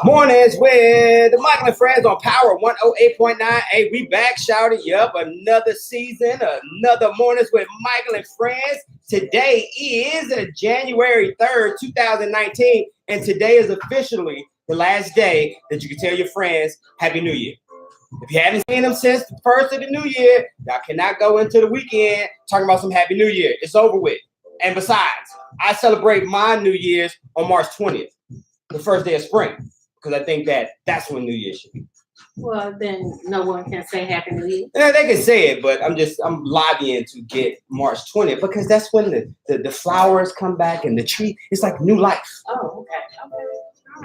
Mornings with the Michael and Friends on Power 108.9. Hey, we back shouting. Yup, another season, another Mornings with Michael and Friends. Today is January 3rd, 2019, and today is officially the last day that you can tell your friends Happy New Year. If you haven't seen them since the first of the new year, y'all cannot go into the weekend talking about some Happy New Year. It's over with. And besides, I celebrate my New Year's on March 20th, the first day of spring, because I think that's when New Year should be. Well, then no one can say Happy New Year. Yeah, they can say it, but I'm lobbying to get March 20th because that's when the flowers come back and the tree, it's like new life. Oh, okay.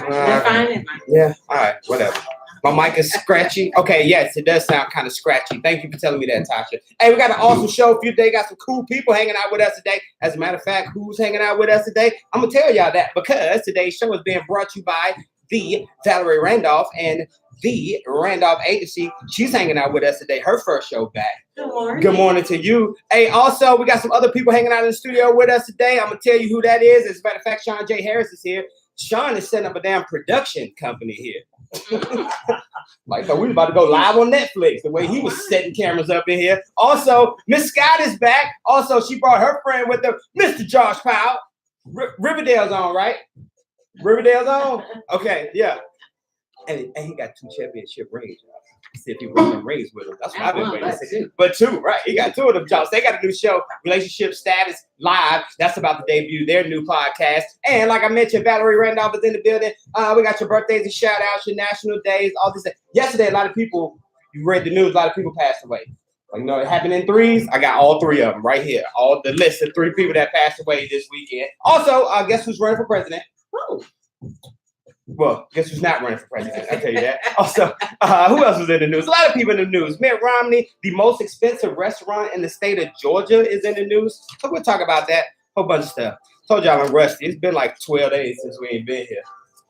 All right. Define it, Mike. Yeah, all right, whatever. My mic is scratchy. Okay, yes, it does sound kind of scratchy. Thank you for telling me that, Tasha. Hey, we got an awesome show for you today. Got some cool people hanging out with us today. As a matter of fact, who's hanging out with us today? I'm going to tell y'all that because today's show is being brought to you by the Valerie Randolph and the Randolph Agency. She's hanging out with us today. Her first show back. Good morning. Good morning to you. Hey, also, we got some other people hanging out in the studio with us today. I'm going to tell you who that is. As a matter of fact, Sean J. Harris is here. Sean is setting up a damn production company here. Like, so we was about to go live on Netflix, the way he was setting cameras up in here. Also, Miss Scott is back. Also, she brought her friend with her, Mr. Josh Powell. Riverdale's on, right? Riverdale's on? Okay, yeah. And he got 2 championship rings. He said he won them rings with him. That's what I've been waiting to see. But 2, right? He got 2 of them, Josh. They got a new show, Relationship Status Live. That's about to debut their new podcast. And like I mentioned, Valerie Randolph is in the building. We got your birthdays and shout outs, your national days, all this. Yesterday, a lot of people, you read the news, a lot of people passed away. Like, you know, it happened in 3s. I got all 3 of them right here. All the list of 3 people that passed away this weekend. Also, guess who's running for president? Woo. Well, guess who's not running for president? I'll tell you that. Also, who else was in the news? A lot of people in the news. Mitt Romney, the most expensive restaurant in the state of Georgia, is in the news. So we'll talk about that. Whole bunch of stuff. Told y'all I'm rusty. It's been like 12 days since we ain't been here.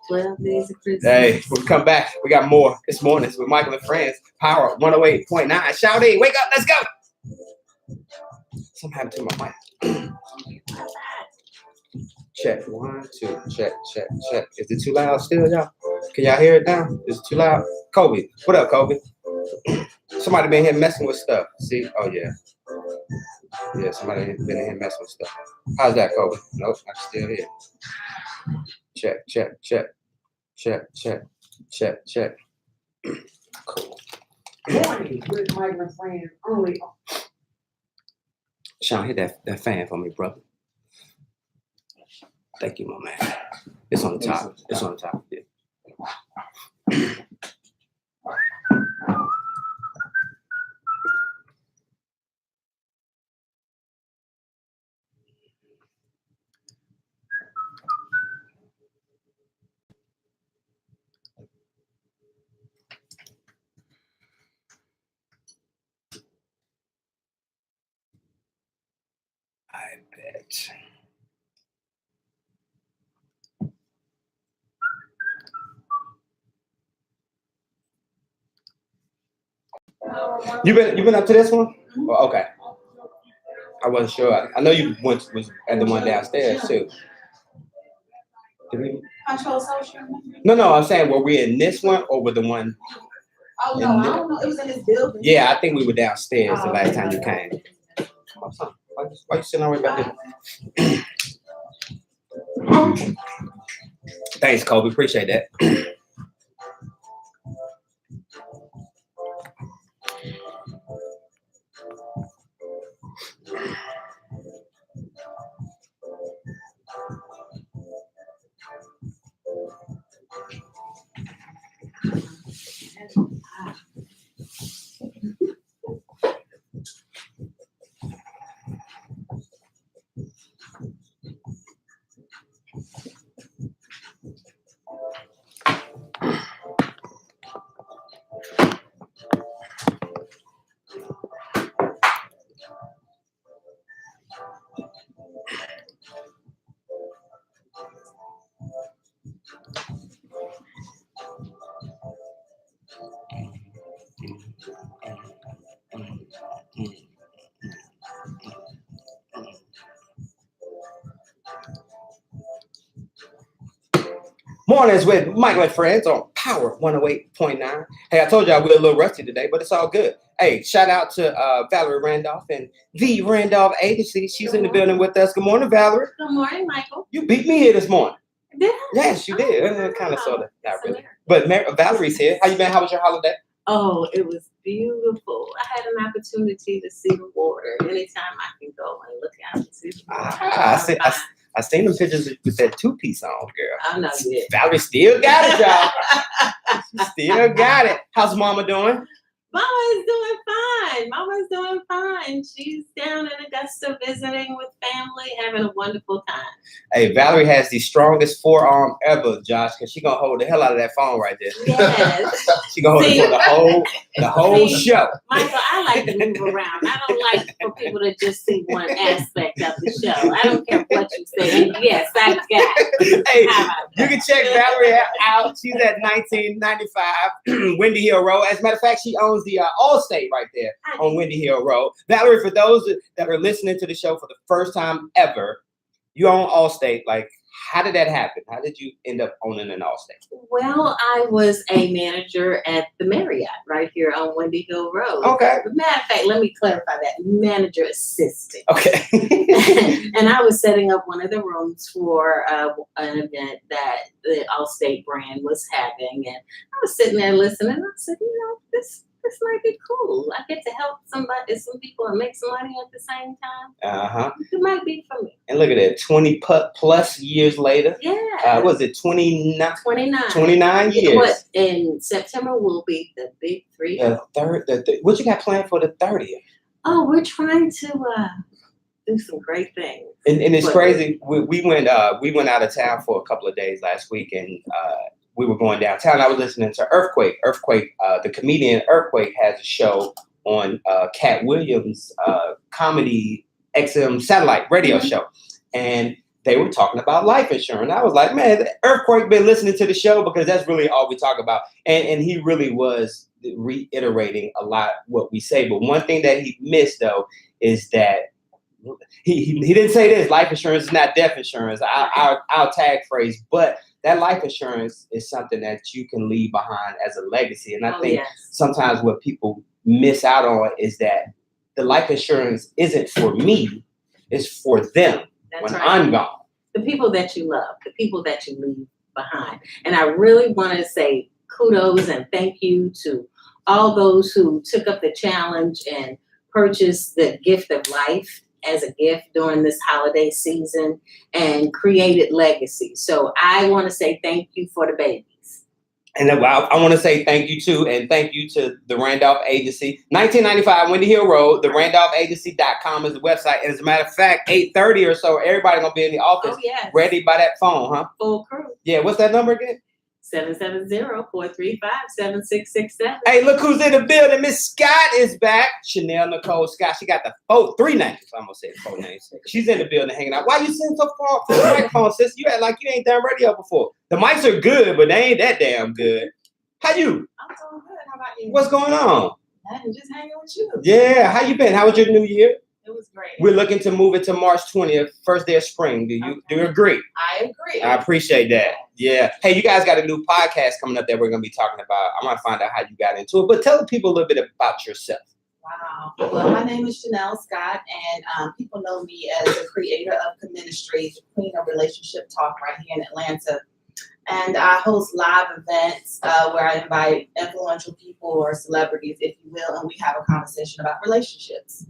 12 days of Christmas. Hey, we'll come back. We got more this morning with Michael and Friends. Power 108.9. Shout it. Wake up. Let's go. Something happened to my mic. Check 1, 2, check. Is it too loud still, y'all? Can y'all hear it now? Is it too loud? Kobe, what up, Kobe? Somebody been here messing with stuff. See? Oh yeah. Yeah, somebody been in here messing with stuff. How's that, Kobe? Nope, I'm still here. Check. Cool. Morning with Michael and Friends only. Sean, hit that fan for me, brother. Thank you, my man. It's on the top. It's on the top. Yeah. I bet. You been up to this one? Well, okay. I wasn't sure. I know you was at the one downstairs too. Did we? No. I'm saying were we in this one or were the one? Oh no, I don't know. It was in this building. Yeah, I think we were downstairs the last time you came. Why you sitting all the way back there? Thanks, Kobe. Appreciate that. Mornings with Michael and Friends on Power 108.9. Hey, I told y'all we're a little rusty today, but it's all good. Hey, shout out to Valerie Randolph and the Randolph Agency. She's in the building with us. Good morning, Valerie. Good morning, Michael. You beat me here this morning. Did I? Yes, you did. Wow. Kind of, sort of. Not That's really. hilarious. But Valerie's here. How you been? How was your holiday? Oh, it was beautiful. I had an opportunity to see the water. Anytime I can go and look out and see the water. I seen them pictures with that two-piece on, girl. I know you did. Valerie still got it, y'all. Still got it. How's Mama doing? Mama is doing fine. Mama's doing fine. She's down in Augusta visiting with family, having a wonderful time. Hey, Valerie has the strongest forearm ever, Josh, because she's gonna hold the hell out of that phone right there. Yes. She's gonna hold it for the whole show. Michael, I like to move around. I don't like for people to just see one aspect of the show. I don't care what you say. And yes, I got it. Hey, you can check Valerie out. She's at 1995 Windy Hill Road. As a matter of fact, she owns the Allstate right there on Windy Hill Road. Valerie, for those that are listening to the show for the first time ever, you own Allstate. Like, how did that happen? How did you end up owning an Allstate? Well, I was a manager at the Marriott right here on Windy Hill Road. Okay. Matter of fact, let me clarify that. Manager assistant. Okay. And I was setting up one of the rooms for an event that the Allstate brand was having. And I was sitting there listening. I said, this might be cool. I get to help some people and make some money at the same time. Uh-huh. It might be for me. And look at that, 20 plus years later. Yeah. Was it 29? 29. 29 years. What in September will be the big 3. What you got planned for the 30th? Oh, we're trying to do some great things. And it's crazy. We went out of town for a couple of days last week, and we were going downtown. I was listening to Earthquake. The comedian Earthquake has a show on Cat Williams' comedy XM satellite radio show. And they were talking about life insurance. I was like, man, Earthquake been listening to the show because that's really all we talk about. And he really was reiterating a lot what we say. But one thing that he missed, though, is that he didn't say this. Life insurance is not death insurance. Our tag phrase. But that life insurance is something that you can leave behind as a legacy. And I think sometimes what people miss out on is that the life insurance isn't for me, it's for them. That's when I'm gone. The people that you love, the people that you leave behind. And I really want to say kudos and thank you to all those who took up the challenge and purchased the gift of life as a gift during this holiday season and created legacy. So I want to say thank you for the babies. And I want to say thank you too, and thank you to the Randolph Agency. 1995 Windy Hill Road, the RandolphAgency.com is the website. And as a matter of fact, 8:30 or so, everybody gonna be in the office ready by that phone, huh? Full crew. Yeah, what's that number again? 770-435-7667. Hey, look who's in the building. Miss Scott is back. Chanel Nicole Scott. She got the 3 names. I almost said 4 names. She's in the building hanging out. Why you sitting so far from the microphone, sis? You act like you ain't done radio before. The mics are good, but they ain't that damn good. How you? I'm doing good. How about you? What's going on? Nothing, just hanging with you. Yeah, how you been? How was your new year? It was great. We're looking to move it to March 20th, first day of spring. Do you agree? I agree. I appreciate that. Yeah. Hey, you guys got a new podcast coming up that we're going to be talking about. I want to find out how you got into it, but tell the people a little bit about yourself. Wow. Well, my name is Chanel Scott, and people know me as the creator of Ministry, the queen of relationship talk right here in Atlanta. And I host live events where I invite influential people or celebrities, if you will, and we have a conversation about relationships.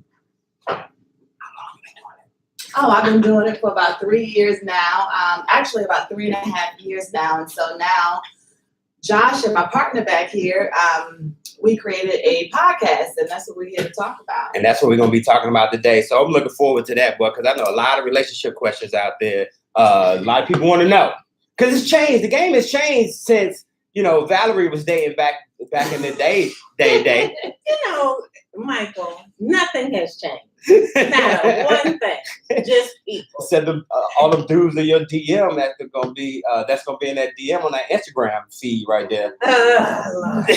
Oh, I've been doing it for about 3 years now. Actually, about 3.5 years now. And so now, Josh and my partner back here, we created a podcast, and that's what we're here to talk about. And that's what we're going to be talking about today. So I'm looking forward to that, boy, because I know a lot of relationship questions out there. A lot of people want to know. Because it's changed. The game has changed since, Valerie was dating back in the day. Michael, nothing has changed. Not one thing. Just people. Said all the dudes in your DM that's gonna be in that DM on that Instagram feed right there. But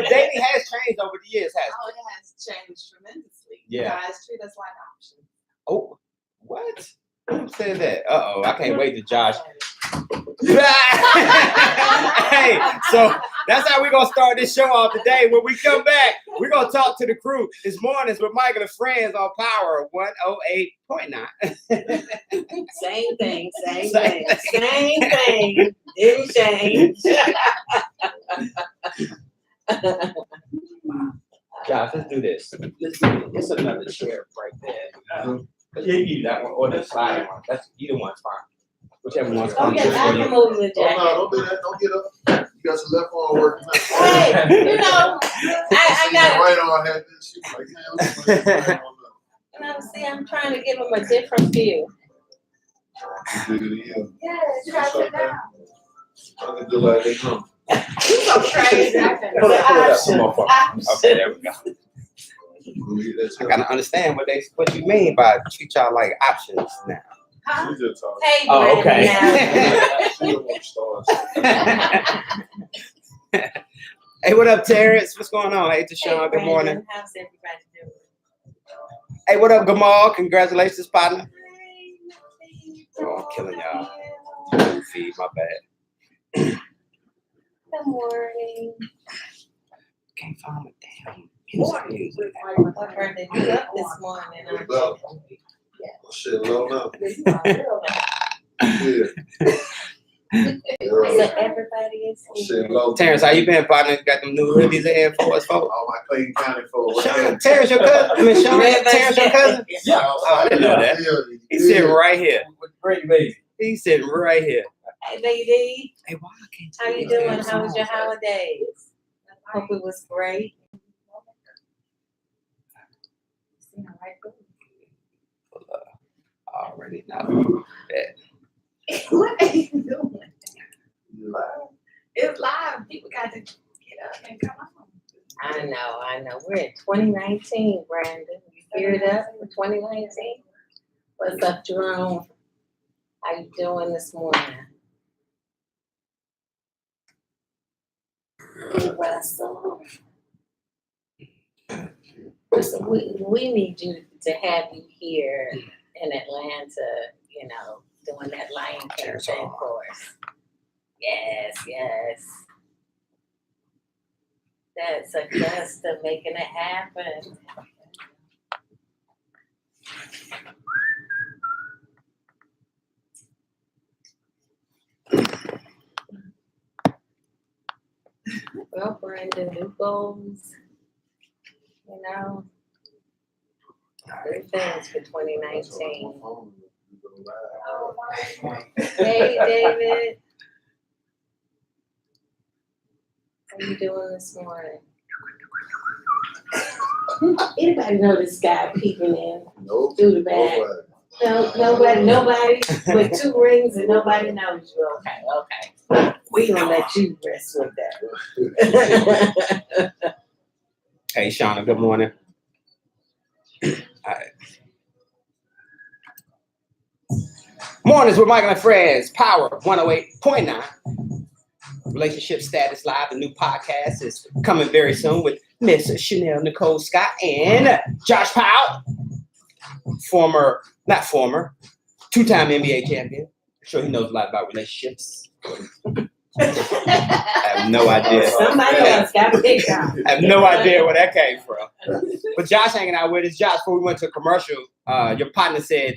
dating has changed over the years, hasn't it? Oh, it has changed tremendously. Yeah. You guys treat us like options. Oh, what? Who said that? I can't wait to Josh. Hey, so that's how we're gonna start this show off today. When we come back, we're gonna talk to the crew. This morning's with Michael and Friends on Power 108.9. Same thing. Didn't change. Josh, let's do this. Let's do it. It's another chair right there. Yeah, you that one or the sliding one. That's either one's fine. Whichever one's Oh, fine. yeah, I can move the Oh, jacket. no, don't do that. Don't get up. You got your left arm working. Hey, you know, I got, right arm had this. She was like, man, see, I'm trying to give them a different view. dig it in. Yeah, try to sit down. I can do like they come. You're so crazy. Pull that up some more for me. Okay, there we go. That's I gotta understand what you mean by treat y'all like options now. She's just talking. Hey, Oh, Brandon, She don't want stars. Hey, what up, Terrence? What's going on? Hey, Hey, Deshaun, good morning. Brandon, how's everybody doing? Hey, what up, Gamal? Congratulations, partner. Oh, I'm killing y'all. Feed, my bad. Good morning. Can't find my damn Morning. What Brandon, you up this morning? aren't you? Oh, shit, low now. Yeah. So everybody is Shit, here. low. Terrence, how you been, partner? Got them new hoodies in for us, folks? All my Clayton County folks. Sean, Terrence, your cousin? I mean, Sean, Terrence, your cousin? Yeah. Oh, I didn't know that. He's sitting right here. Great baby. He's sitting right here. Hey, baby. Hey, why I can't How you doing? How was your holidays? Hope it was great. Already know that. What are you doing? It's live. People got to get up and come on. I know. We're in 2019, Brandon. You geared up for 2019? What's up, Jerome? How you doing this morning? Hey, Russell. Russell, we need you to have you here in Atlanta, you know, doing that Lion King thing for us. Yes. That's Augusta making it happen. Well, Brandon, new goals, you know, good things for 2019. Hey, David. How you doing this morning? Anybody know this guy peeking in Nope. through the bag? No, nobody with 2 rings and nobody knows you. Okay. We gonna let you rest with that. Hey, Shauna, good morning. All right. Mornings with Michael and Friends, Power 108.9. Relationship Status Live, the new podcast is coming very soon with Miss Chanel Nicole Scott and Josh Powell, two-time NBA champion. I'm sure he knows a lot about relationships. I have no idea. Somebody else got picked up. I have no idea where that came from. But Josh hanging out with us. Josh, before we went to a commercial, your partner said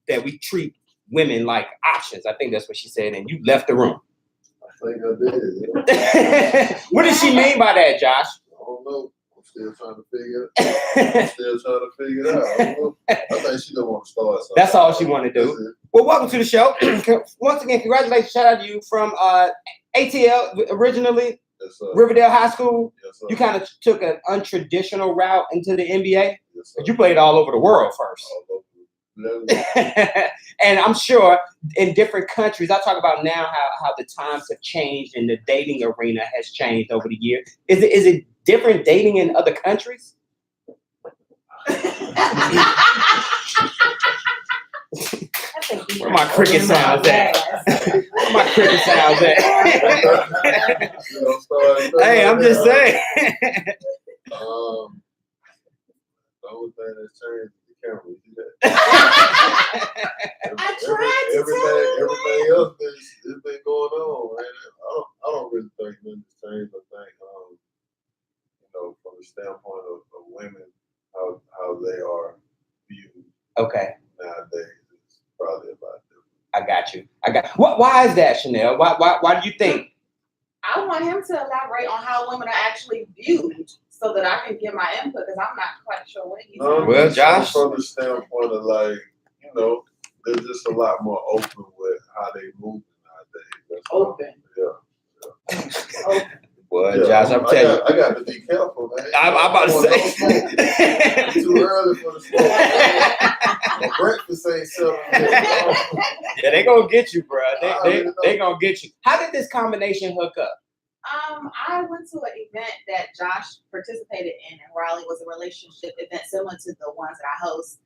that we treat women like options. I think that's what she said, and you left the room. I think I did. Yeah. What does she mean by that, Josh? I don't know. I'm still trying to figure it out. I don't know. I think she don't want to start something. That's all she want to do. Well, welcome to the show. Once again, congratulations. Shout out to you from ATL originally, Yes, sir. Riverdale High School. Yes, sir. You kind of took an untraditional route into the NBA, Yes, sir. but you played all over the world first. All over. And I'm sure in different countries, I talk about now how the times have changed and the dating arena has changed over the years. Is it different dating in other countries? Where my cricket sounds at? Where my cricket sounds at? Hey, I'm just saying. The only thing that's changed is the camera. You see that? I tried to everything else has been going on, man. I don't really think nothing's changed. I think, from the standpoint of women, how they are viewed Okay. nowadays is probably about different. I got you. Why is that, Chanel? Why do you think? I want him to elaborate on how women are actually viewed so that I can give my input because I'm not quite sure what he's No, Well, Josh? from the standpoint of they're just a lot more open with how they move nowadays. That's Open. Yeah. Open. Well, Yeah, Josh, I'm telling you. I got to be careful, man. I'm about to say. It's too early for the smoke. My breakfast ain't selling yet. Yeah, they gonna get you, bro. I They gonna get you. How did this combination hook up? I went to an event that Josh participated in Raleigh. It was a relationship event similar to the ones that I host.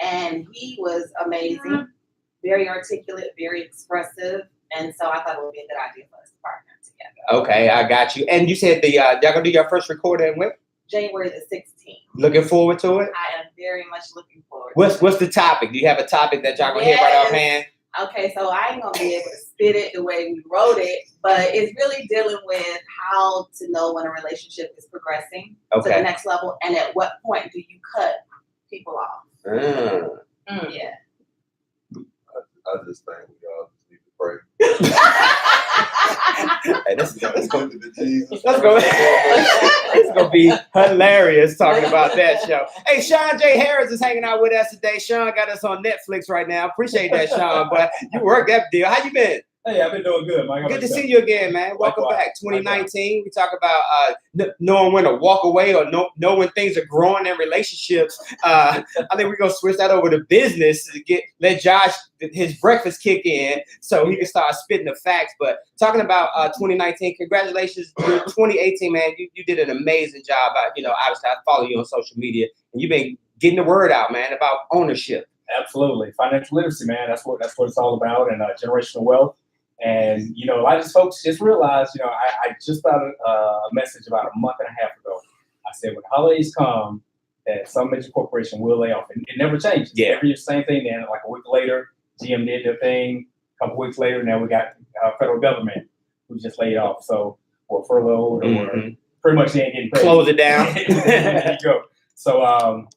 And he was amazing, very articulate, very expressive. And so I thought it would be a good idea for us to partner together. Okay, I got you. And you said y'all gonna do your first recording when? January the 16th. Looking forward to it? I am very much looking forward What's the topic? Do you have a topic that y'all gonna hit right offhand? Okay, so I ain't gonna be able to spit it the way we wrote it, but it's really dealing with how to know when a relationship is progressing to the next level and at what point do you cut people off. Yeah. I just think we all just need to pray. Hey, let's go. To Jesus. Let's go. It's gonna be hilarious talking about that show. Hey, Sean J. Harris is hanging out with us today. Sean got us on Netflix right now. Appreciate that, Sean. But you worked that deal. How you been? Hey, I've been doing good, Mike. Good to see you again, man. Welcome back. 2019. We talk about knowing when to walk away or know when things are growing in relationships. I think we're gonna switch that over to business to let Josh his breakfast kick in so he can start spitting the facts. But talking about 2019, congratulations. 2018, man. You did an amazing job. Obviously I follow you on social media and you've been getting the word out, man, about ownership. Absolutely. Financial literacy, man. That's what it's all about, and generational wealth. And, a lot of these folks just realized, I just got a message about a month and a half ago. I said, when holidays come, that some major corporation will lay off. And it never changes. Yeah. Every year, same thing. Then, like a week later, GM did their thing. A couple weeks later, now we got federal government who just laid off. So, or furloughed, or pretty much they ain't getting paid. Close it down. There you go. So,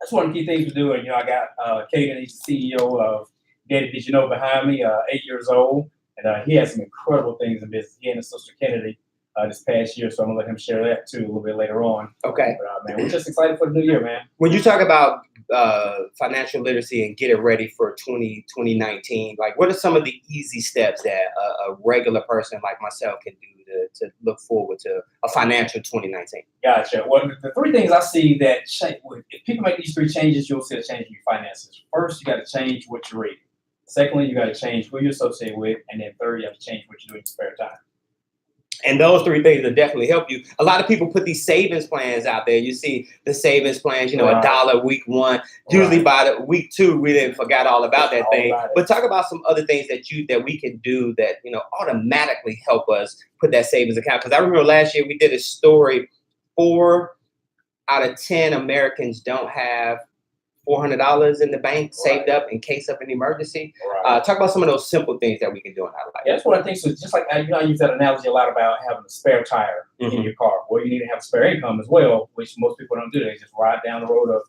that's one of the key things we're doing. I got Caden, he's the CEO of Daddy Did You Know behind me, 8 years old. And he has some incredible things in business. He and his sister Kennedy this past year, so I'm gonna let him share that too a little bit later on. Okay. But man, we're just excited for the new year, man. When you talk about financial literacy and get it ready for 2019, like what are some of the easy steps that a regular person like myself can do to look forward to a financial 2019? Gotcha. Well, the three things I see that change, if people make these three changes, you'll see a change in your finances. First, you got to change what you read. Secondly, you got to change who you associate with. And then third, you have to change what you do in your spare time. And those three things will definitely help you. A lot of people put these savings plans out there. You see the savings plans, $1 week one. Usually by the week two, we then forgot all about that thing. But talk about some other things that we can do that, automatically help us put that savings account. Because I remember last year we did a story, 4 out of 10 Americans don't have $400 in the bank saved up in case of an emergency. Talk about some of those simple things that we can do in our life. Yeah, that's one of the things. So just like I use that analogy a lot about having a spare tire in your car. Well, you need to have spare income as well, which most people don't do. They just ride down the road of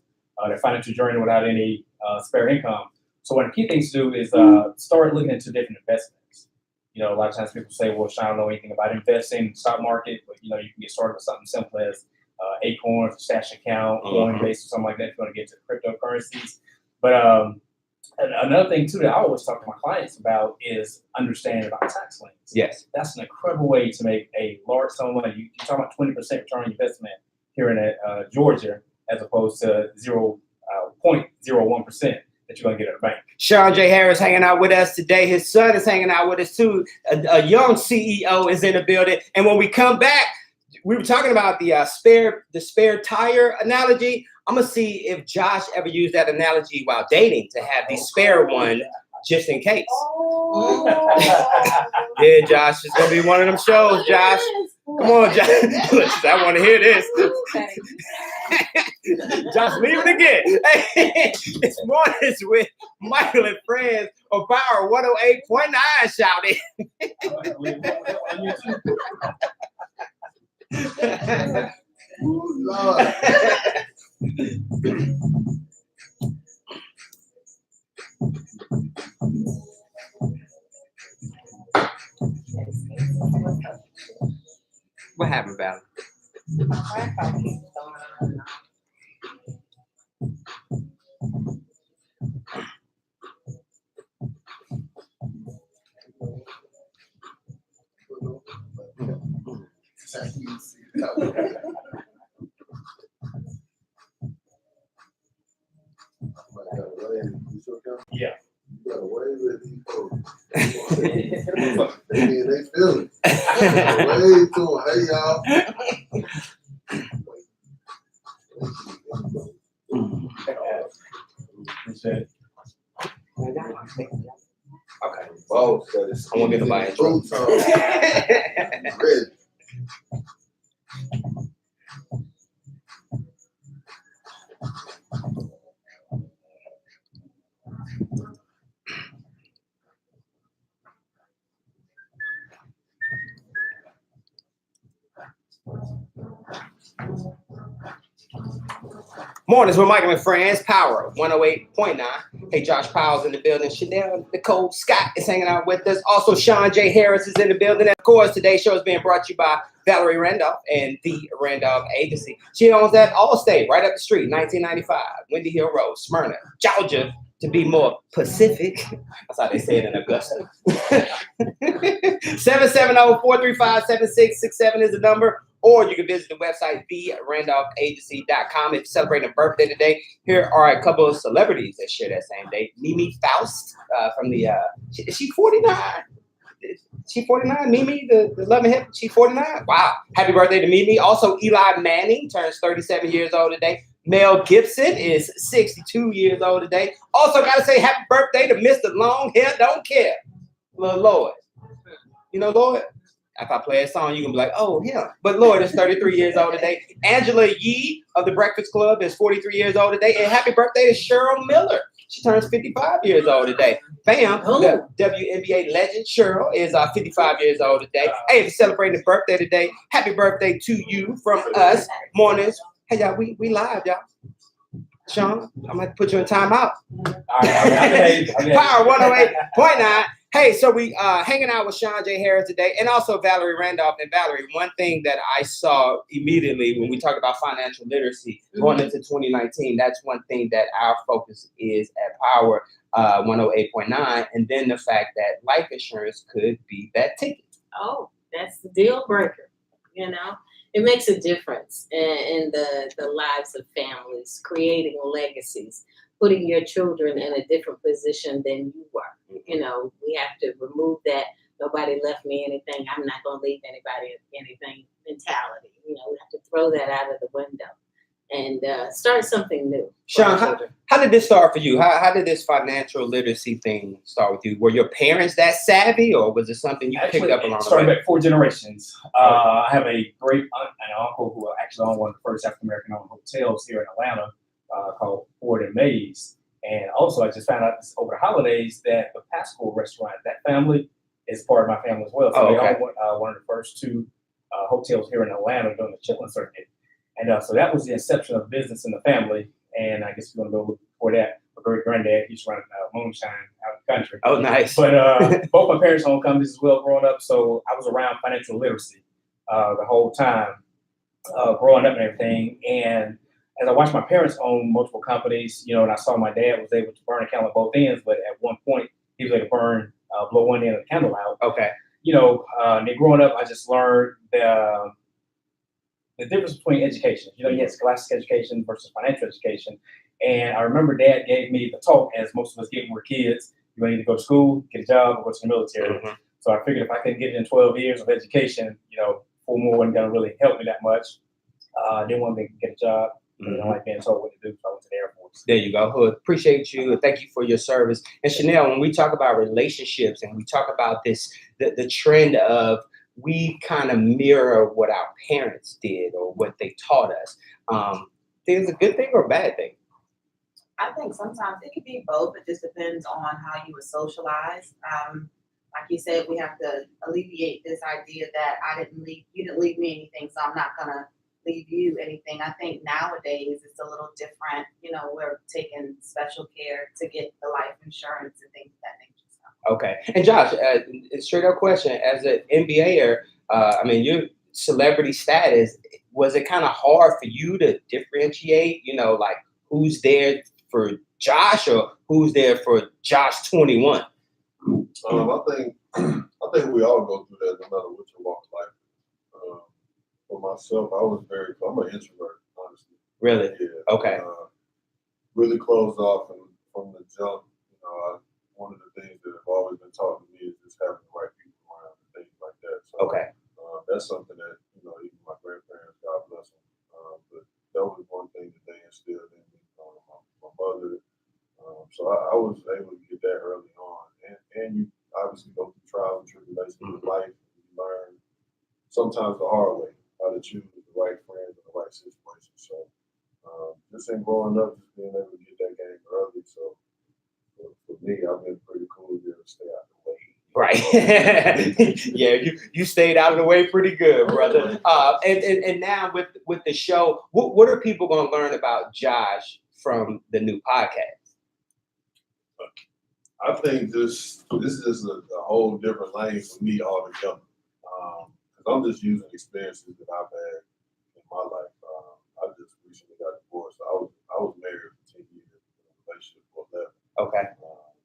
their financial journey without any spare income. So one of the key things to do is start looking into different investments. A lot of times people say, well, Sean, I don't know anything about investing in the stock market, but you can get started with something simple as Acorns, a stash account, Coinbase, or something like that. If you want to get to cryptocurrencies. But another thing too that I always talk to my clients about is understanding about tax liens. Yes, that's an incredible way to make a large sum of money. You're talking about 20% return on investment here in Georgia, as opposed to 0.01% that you're gonna get at a bank. Sean J. Harris hanging out with us today. His son is hanging out with us too. A young CEO is in the building, and when we come back, we were talking about the spare tire analogy. I'm gonna see if Josh ever used that analogy while dating to have the spare one just in case. Yeah, Josh, it's gonna be one of them shows, Josh. Come on, Josh. I want to hear this. Okay. Just leave it again. Hey, it's Mornings with Michael and Friends on Power 108.9. Shout it. Ooh, Lord. What happened, Val? Yeah. You gotta wave at these folks. They feel it. Wave to them. Hey, y'all. Okay. Boss said it's I won't get nobody in trouble. boots on. Ready. Mornings with Michael and Friends, Power 108.9. Hey, Josh Powell's in the building. Chanel, Nicole, Scott is hanging out with us. Also, Sean J. Harris is in the building. And of course, today's show is being brought to you by Valerie Randolph and the Randolph Agency. She owns that Allstate right up the street, 1995, Windy Hill Road, Smyrna, Georgia, to be more Pacific. That's how they say it in Augusta. 770-435-7667 is the number. Or you can visit the website, therandolphagency.com. If you're celebrating a birthday today, here are a couple of celebrities that share that same day. Mimi Faust from the, is she 49? She 49? Mimi, the Love and Hip, she 49? Wow. Happy birthday to Mimi. Also, Eli Manning turns 37 years old today. Mel Gibson is 62 years old today. Also, got to say happy birthday to Mr. Long Hair Don't Care, Lil Lloyd. You know Lloyd? If I play a song, you can be like, oh, yeah. But Lloyd is 33 years old today. Angela Yee of The Breakfast Club is 43 years old today. And happy birthday to Cheryl Miller. She turns 55 years old today. Bam, the WNBA legend Cheryl is 55 years old today. Hey, if you're celebrating a birthday today, happy birthday to you from us. Mornings. Hey, y'all, we live, y'all. Sean, I'm going to put you in timeout. Power 108.9. Hey, so we hanging out with Sean J. Harris today and also Valerie Randolph. And Valerie, one thing that I saw immediately when we talk about financial literacy going into 2019, that's one thing that our focus is at Power 108.9. And then the fact that life insurance could be that ticket. Oh, that's the deal breaker. You know, it makes a difference in the lives of families, creating legacies, putting your children in a different position than you were. You know, we have to remove that nobody left me anything, I'm not going to leave anybody anything mentality. You know, we have to throw that out of the window and start something new. Sean, how did this start for you? How did this financial literacy thing start with you? Were your parents that savvy, or was it something you picked up along the way? Started back 4 generations. I have a great aunt and uncle who actually owned one of the first African-American owned hotels here in Atlanta called Ford and Mays. And also, I just found out over the holidays that the Pascal restaurant, that family is part of my family as well. So they own one of the first 2 hotels here in Atlanta during the Chitlin Circuit. And so that was the inception of business in the family. And I guess we're going to go before that. My great granddad used to run moonshine out in the country. Oh, nice. But both my parents owned companies as well growing up. So I was around financial literacy the whole time growing up and everything. And as I watched my parents own multiple companies, you know, and I saw my dad was able to burn a candle at both ends, but at one point he was able to blow one end of the candle out. Okay. You know, and then growing up, I just learned the difference between education. You know, you had scholastic education versus financial education. And I remember Dad gave me the talk, as most of us get when we're kids. You're going to either go to school, get a job, or go to the military. Mm-hmm. So I figured if I could get it in 12 years of education, you know, 4 more wasn't going to really help me that much. I didn't want to get a job. I don't like being told what to do, so I went to the Air Force. There you go. Hood. Appreciate you. Thank you for your service. And Chanel, when we talk about relationships and we talk about this, the trend of we kind of mirror what our parents did or what they taught us. Think it's a good thing or a bad thing? I think sometimes it can be both. It just depends on how you were socialized. Like you said, we have to alleviate this idea that you didn't leave me anything, so I'm not gonna leave you anything. I think nowadays it's a little different. You know, we're taking special care to get the life insurance and things of that nature. So. Okay. And Josh, straight up question, as an NBAer, I mean, your celebrity status, was it kind of hard for you to differentiate, you know, like who's there for Josh or who's there for Josh 21? I think we all go through that no matter what your walk of life. For myself, I'm an introvert, honestly. Really? Yeah. Okay. Really closed off, and from the jump, you know, one of the things that have always been taught to me is just having the right people around and things like that. So Okay. that's something that, you know, even my grandparents, God bless them, but that was one thing that they instilled in me. My mother. So I was able to get that early on, and you obviously go through trials and tribulations of life. And you learn sometimes the hard way how to choose the right friends in the right situation. So just in growing up, just being able to get that game early. So for me, I've been pretty cool here to stay out of the way. Right. Yeah, you stayed out of the way pretty good, brother. And now with the show, what are people going to learn about Josh from the new podcast? I think this is a whole different lane for me altogether. Because I'm just using experiences that I've had in my life. I just recently got divorced. I was married for 10 years, in a relationship for 11. Okay.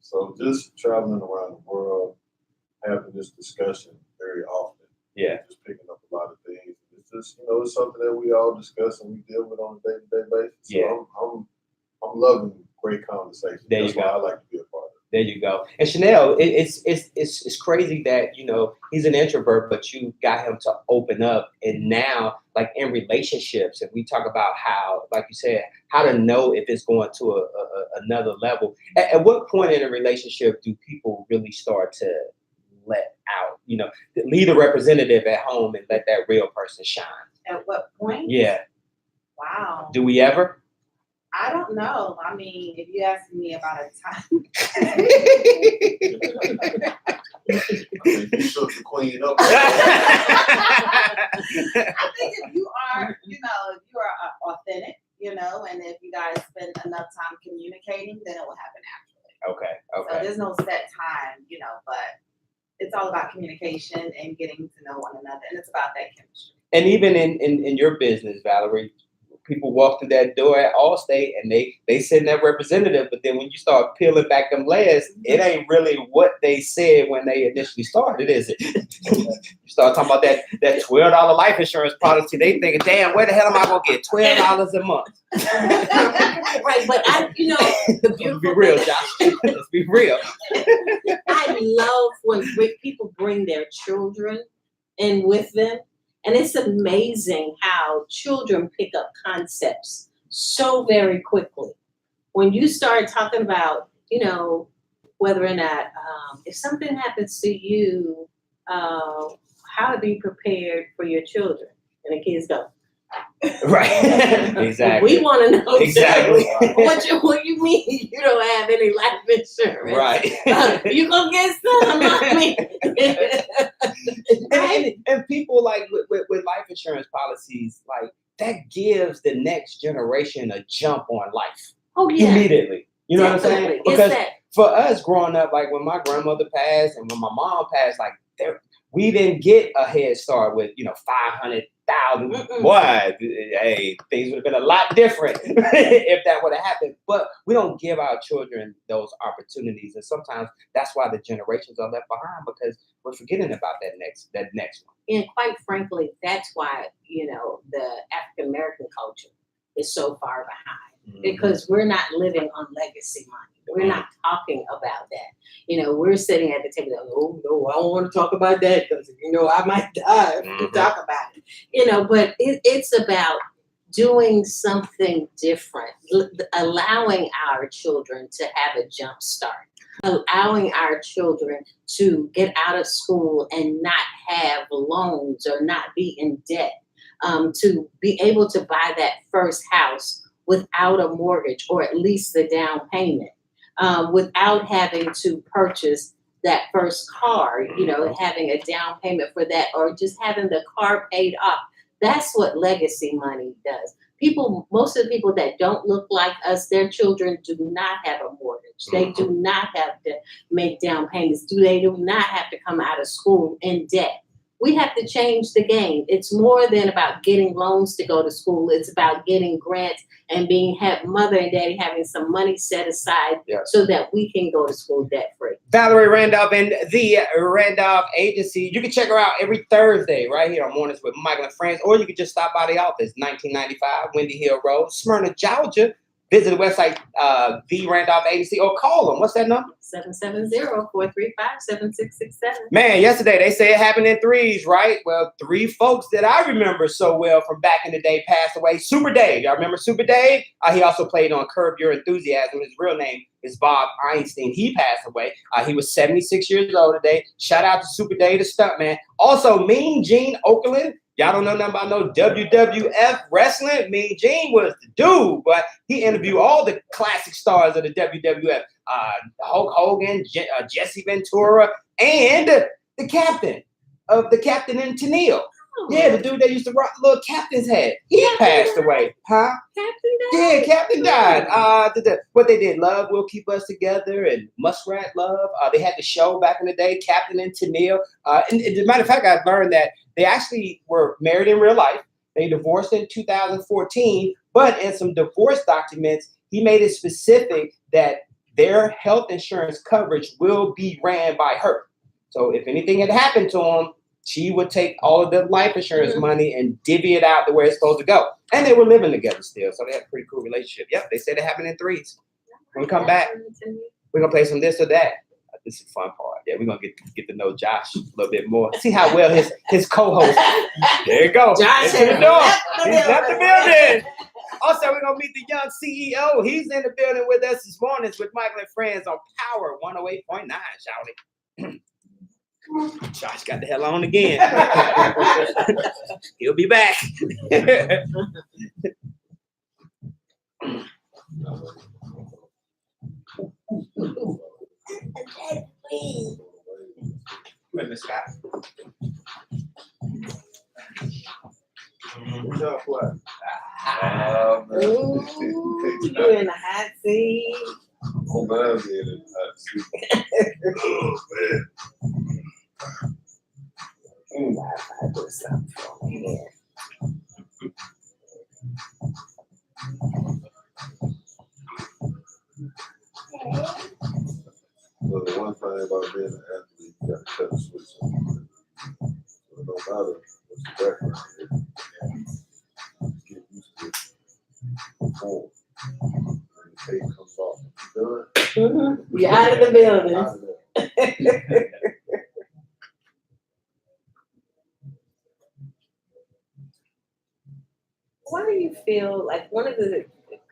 So just traveling around the world, having this discussion very often. Yeah. Just picking up a lot of things. It's just, you know, it's something that we all discuss and we deal with on a day-to-day basis. So Yeah. I'm loving great conversations. There That's you why go. I like to be a part of it. There you go. And Chanel, it's crazy that, you know, he's an introvert, but you got him to open up. And now, like in relationships, and we talk about how, like you said, how to know if it's going to another level. At what point in a relationship do people really start to let out, you know, lead a representative at home and let that real person shine? At what point? Yeah. Wow. Do we ever? I don't know. I mean, if you ask me about a time. I think you shook the queen up. I think if you are, you are authentic, you know, and if you guys spend enough time communicating, then it will happen naturally. Okay. So there's no set time, you know, but it's all about communication and getting to know one another, and it's about that chemistry. And even in your business, Valerie, people walk through that door at Allstate and they send that representative, but then when you start peeling back them layers, it ain't really what they said when they initially started, is it? You start talking about that $12 life insurance policy, they thinking, damn, where the hell am I gonna get $12 a month? Right, but the Let's beautiful be real, thing- Josh. Let's be real. I love when people bring their children in with them. And it's amazing how children pick up concepts so very quickly. When you start talking about, you know, whether or not, if something happens to you, how to be prepared for your children. And the kids go, Right. Exactly. we want to know Exactly. what you mean you don't have any life insurance. Right. You gonna get some of me. And people like with life insurance policies, like that gives the next generation a jump on life Oh yeah. immediately. You know what I'm saying? Definitely. Because It's that. for us growing up, like when my grandmother passed and when my mom passed, like we didn't get a head start with, you know, 500,000. Mm-mm. Boy, hey, things would have been a lot different if that would have happened. But we don't give our children those opportunities, and sometimes that's why the generations are left behind, because we're forgetting about that next one. And quite frankly, that's why, you know, the African American culture is so far behind, because we're not living on legacy money. We're not talking about that. You know, we're sitting at the table, oh no, I don't want to talk about that because, you know, I might die if we talk about it. You know, but it's about doing something different, allowing our children to have a jump start. allowing our children to get out of school and not have loans or not be in debt, to be able to buy that first house without a mortgage or at least the down payment, without having to purchase that first car, having a down payment for that or just having the car paid off. That's what legacy money does. Most of the people that don't look like us, their children do not have a mortgage. They do not have to make down payments. They do not have to come out of school in debt. We have to change the game. It's more than about getting loans to go to school. It's about getting grants and mother and daddy having some money set aside so that we can go to school debt free. Valerie Randolph and the Randolph Agency. You can check her out every Thursday right here on Mornings with Michael and Friends, or you can just stop by the office, 1995 Windy Hill Road, Smyrna, Georgia. Visit the website, The Randolph Agency, or call them. What's that number? 770-435-7667. Man, yesterday they say it happened in threes, right? Well, 3 folks that I remember so well from back in the day passed away. Super Dave, y'all remember Super Dave? He also played on Curb Your Enthusiasm. His real name is Bob Einstein. He passed away. He was 76 years old today. Shout out to Super Dave, the stuntman. Also, Mean Gene Okerlund. Y'all don't know nothing about no WWF wrestling. Mean Gene was the dude, but he interviewed all the classic stars of the WWF. Hulk Hogan, Jesse Ventura, and the captain in Tennille. Yeah, the dude that used to rock the little captain's hat. He passed away. Huh? Captain died? Yeah, Captain died. What they did, Love Will Keep Us Together and Muskrat Love. They had the show back in the day, Captain and Tennille. And as a matter of fact, I learned that they actually were married in real life. They divorced in 2014, but in some divorce documents, he made it specific that their health insurance coverage will be ran by her. So if anything had happened to him, she would take all of the life insurance money and divvy it out to where it's supposed to go. And they were living together still, so they had a pretty cool relationship. Yep, they said it happened in threes. When we come back, we're going to play some this or that. This is the fun part. Yeah, we're going to get to know Josh a little bit more. See how well his co-host. There you go. Josh He's left the building. Also, we're going to meet the young CEO. He's in the building with us this morning with Michael and Friends on Power 108.9, shouting. Josh got the hell on again. He'll be back. Wait, Miss Scott. Ooh, you in the hot seat. Oh man, I'm in the hot seat. Oh man. I do something for me here. Well, the one thing about being an athlete, you got to cut the switch on. So no matter what your background is, just get used to perform. When the tape comes off, you done? You're out of the building. Out of there. Why do you feel like one of the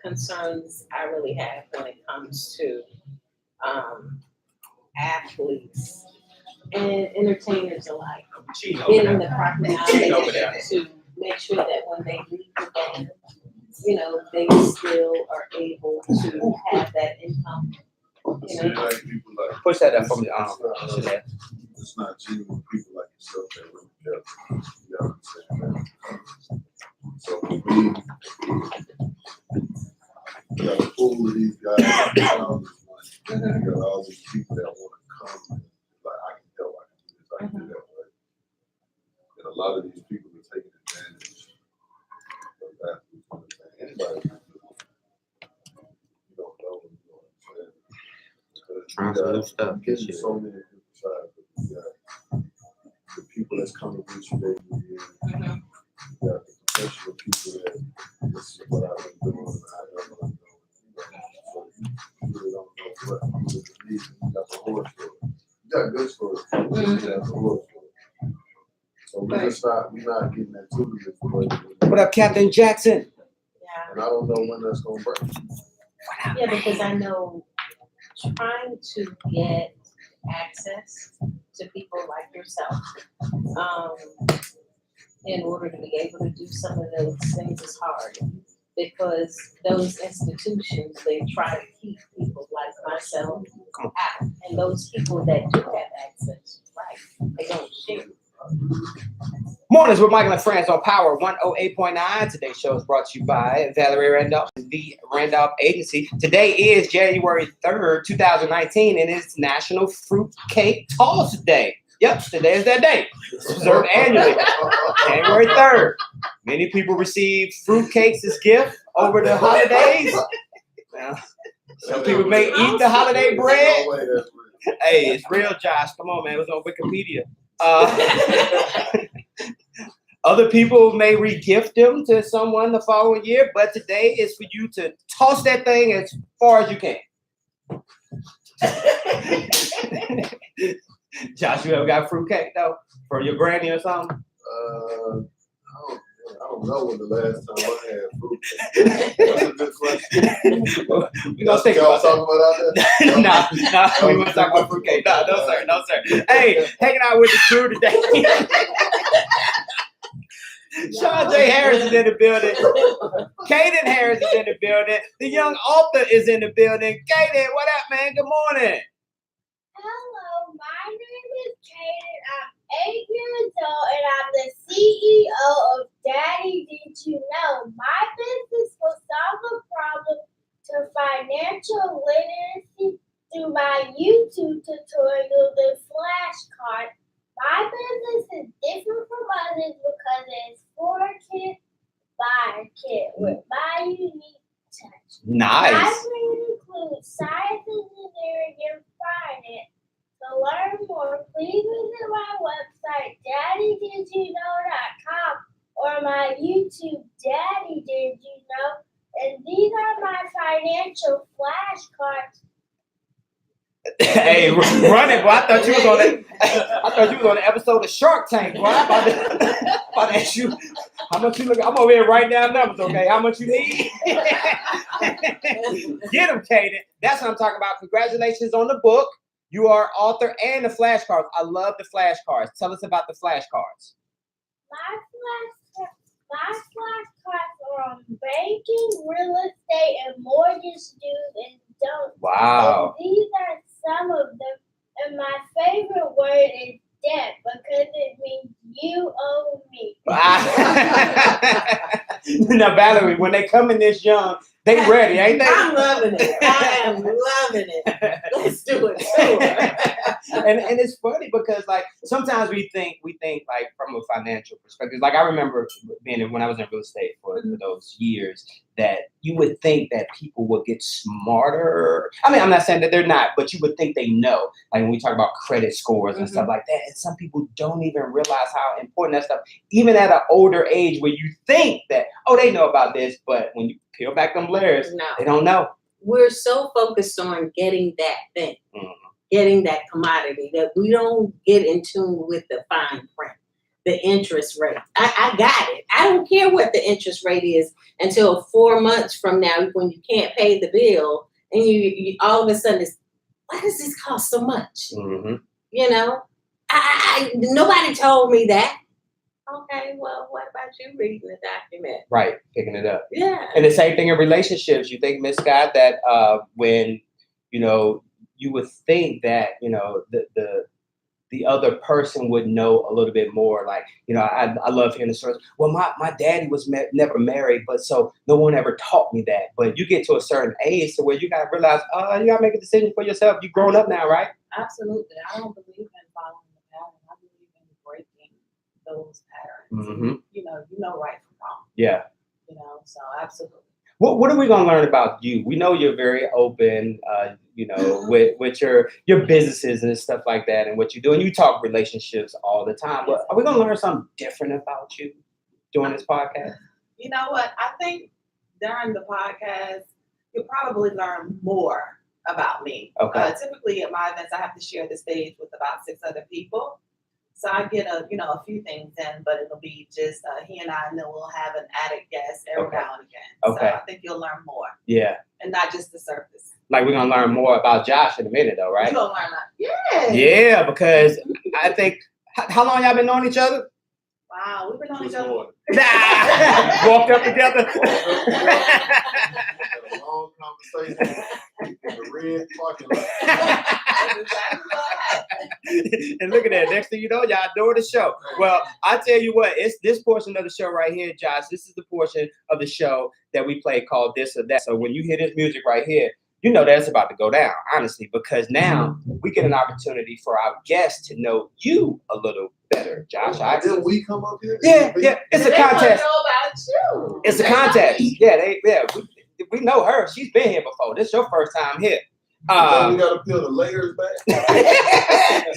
concerns I really have when it comes to athletes and entertainers alike, getting the proper knowledge to make sure that when they leave the game, they still are able to have that income. See, like people like Push that up from the it's not genuine people like yourself that really care. You understand that? So for me, you got a pool of these guys around this money. You got all these people that want to come. Like, I can help, I can do this, I can do that. Right? And a lot of these people are taking advantage of athletes. Anybody can do it. You don't know what you understand. Because getting so many different sides. You got the people that's coming with you every year. You got the professional people that this is what I've been doing and I know what I'm doing. So you really don't know what you really need. You got the horror story. You got good stories. You got the horror story. So we're not getting that too good. What up, Captain Jackson? Yeah. And I don't know when that's gonna break. Yeah, because I know trying to get access to people like yourself, in order to be able to do some of those things is hard. Because those institutions, they try to keep people like myself out. And those people that do have access, right, they don't share. Mornings with Michael and Friends on Power 108.9. Today's show is brought to you by Valerie Randolph, the Randolph Agency. Today is January 3rd, 2019, and it's National Fruitcake Toss Day. Yep, today is that day. It's observed annually, January 3rd. Many people receive fruitcakes as gift over the holidays. Now, some people may eat the holiday bread. Hey, it's real, Josh. Come on, man. It was on Wikipedia. Other people may re-gift them to someone the following year, but today is for you to toss that thing as far as you can. Josh, you ever got fruitcake though for your granny or something? I don't know when the last time I had fruitcake. That's a good question. We gonna think about talking about that? Nah, we want to talk about fruitcake. No, sir. Hey, hanging out with the crew today. Sean J. Harris is in the building. Kaden Harris is in the building. The young author is in the building. Kaden, what up, man? Good morning. Hello, my name is Kaden. I'm 8 years old and I'm the CEO of Daddy Did You Know? My business will solve a problem to financial literacy through my YouTube tutorial, The Flashcard. My business is different from others because it's for a kid by a kid with my unique touch. My Nice. brain includes science, engineering, and finance. To learn more, please visit my website, daddydidyouknow.com, or my YouTube, Daddy Did You Know? And these are my financial flashcards. Hey, run it, boy. I thought you was on the episode of Shark Tank, boy. I'm about to ask you how much you look. I'm over here writing down numbers, okay? How much you need? Get them, Kaden. That's what I'm talking about. Congratulations on the book. You are author and the flashcards. I love the flashcards. Tell us about the flashcards. My flashcards are on banking, real estate, and mortgage do's and don'ts. Wow. And these are some of them. And my favorite word is debt because it means you owe me. Now, Valerie, when they come in this young, they ready, ain't they? I'm loving it. I am loving it. Let's do it. and it's funny because like sometimes we think like from a financial perspective. Like I remember being when I was in real estate for those years that you would think that people would get smarter. I mean, I'm not saying that they're not, but you would think they know. Like when we talk about credit scores and stuff like that, and some people don't even realize how important that stuff, even at an older age where you think that, oh, they know about this, but when you peel back them layers, they don't know. We're so focused on getting that thing, getting that commodity, that we don't get in tune with the fine print, the interest rate. I got it. I don't care what the interest rate is until 4 months from now when you can't pay the bill and you all of a sudden it's, why does this cost so much? You know, I nobody told me that. Okay, well, what about you reading the document? Right, picking it up. Yeah. And the same thing in relationships. You think, Miss Scott, that when, you know, you would think that, you know, the other person would know a little bit more. Like, you know, I love hearing the stories. Well, my daddy was never married, but so no one ever taught me that. But you get to a certain age to where you got to realize, you got to make a decision for yourself. You've grown up now, right? Absolutely. I don't believe in following the pattern. I believe in breaking those patterns. You know right from wrong. Yeah. You know, so absolutely. What are we gonna learn about you? We know you're very open, you know, with your businesses and stuff like that, and what you do. And you talk relationships all the time. But are we gonna learn something different about you during this podcast? You know what? I think during the podcast, you'll probably learn more about me. Okay. Typically at my events, I have to share the stage with about 6 other people. So I get a few things in, but it'll be just he and I, and then we'll have an added guest every now and again. Okay. So I think you'll learn more. Yeah. And not just the surface. Like we're gonna learn more about Josh in a minute, though, right? You gonna learn that? Yeah. Yeah, because I think how long y'all been knowing each other? Wow, we've been on each This other. morning. Nah, walked up together. Had a long conversation in the red parking lot. That's exactly what happened. And look at that. Next thing you know, y'all doing the show. Well, I tell you what, it's this portion of the show right here, Josh. This is the portion of the show that we play called This or That. So when you hear this music right here, you know that's about to go down, honestly, because now we get an opportunity for our guests to know you a little better, Josh. Did we come up here? Yeah, yeah. It's a They wanna contest. know about you. It's a contest. Yeah, we know her. She's been here before. This is your first time here. We gotta peel the layers back.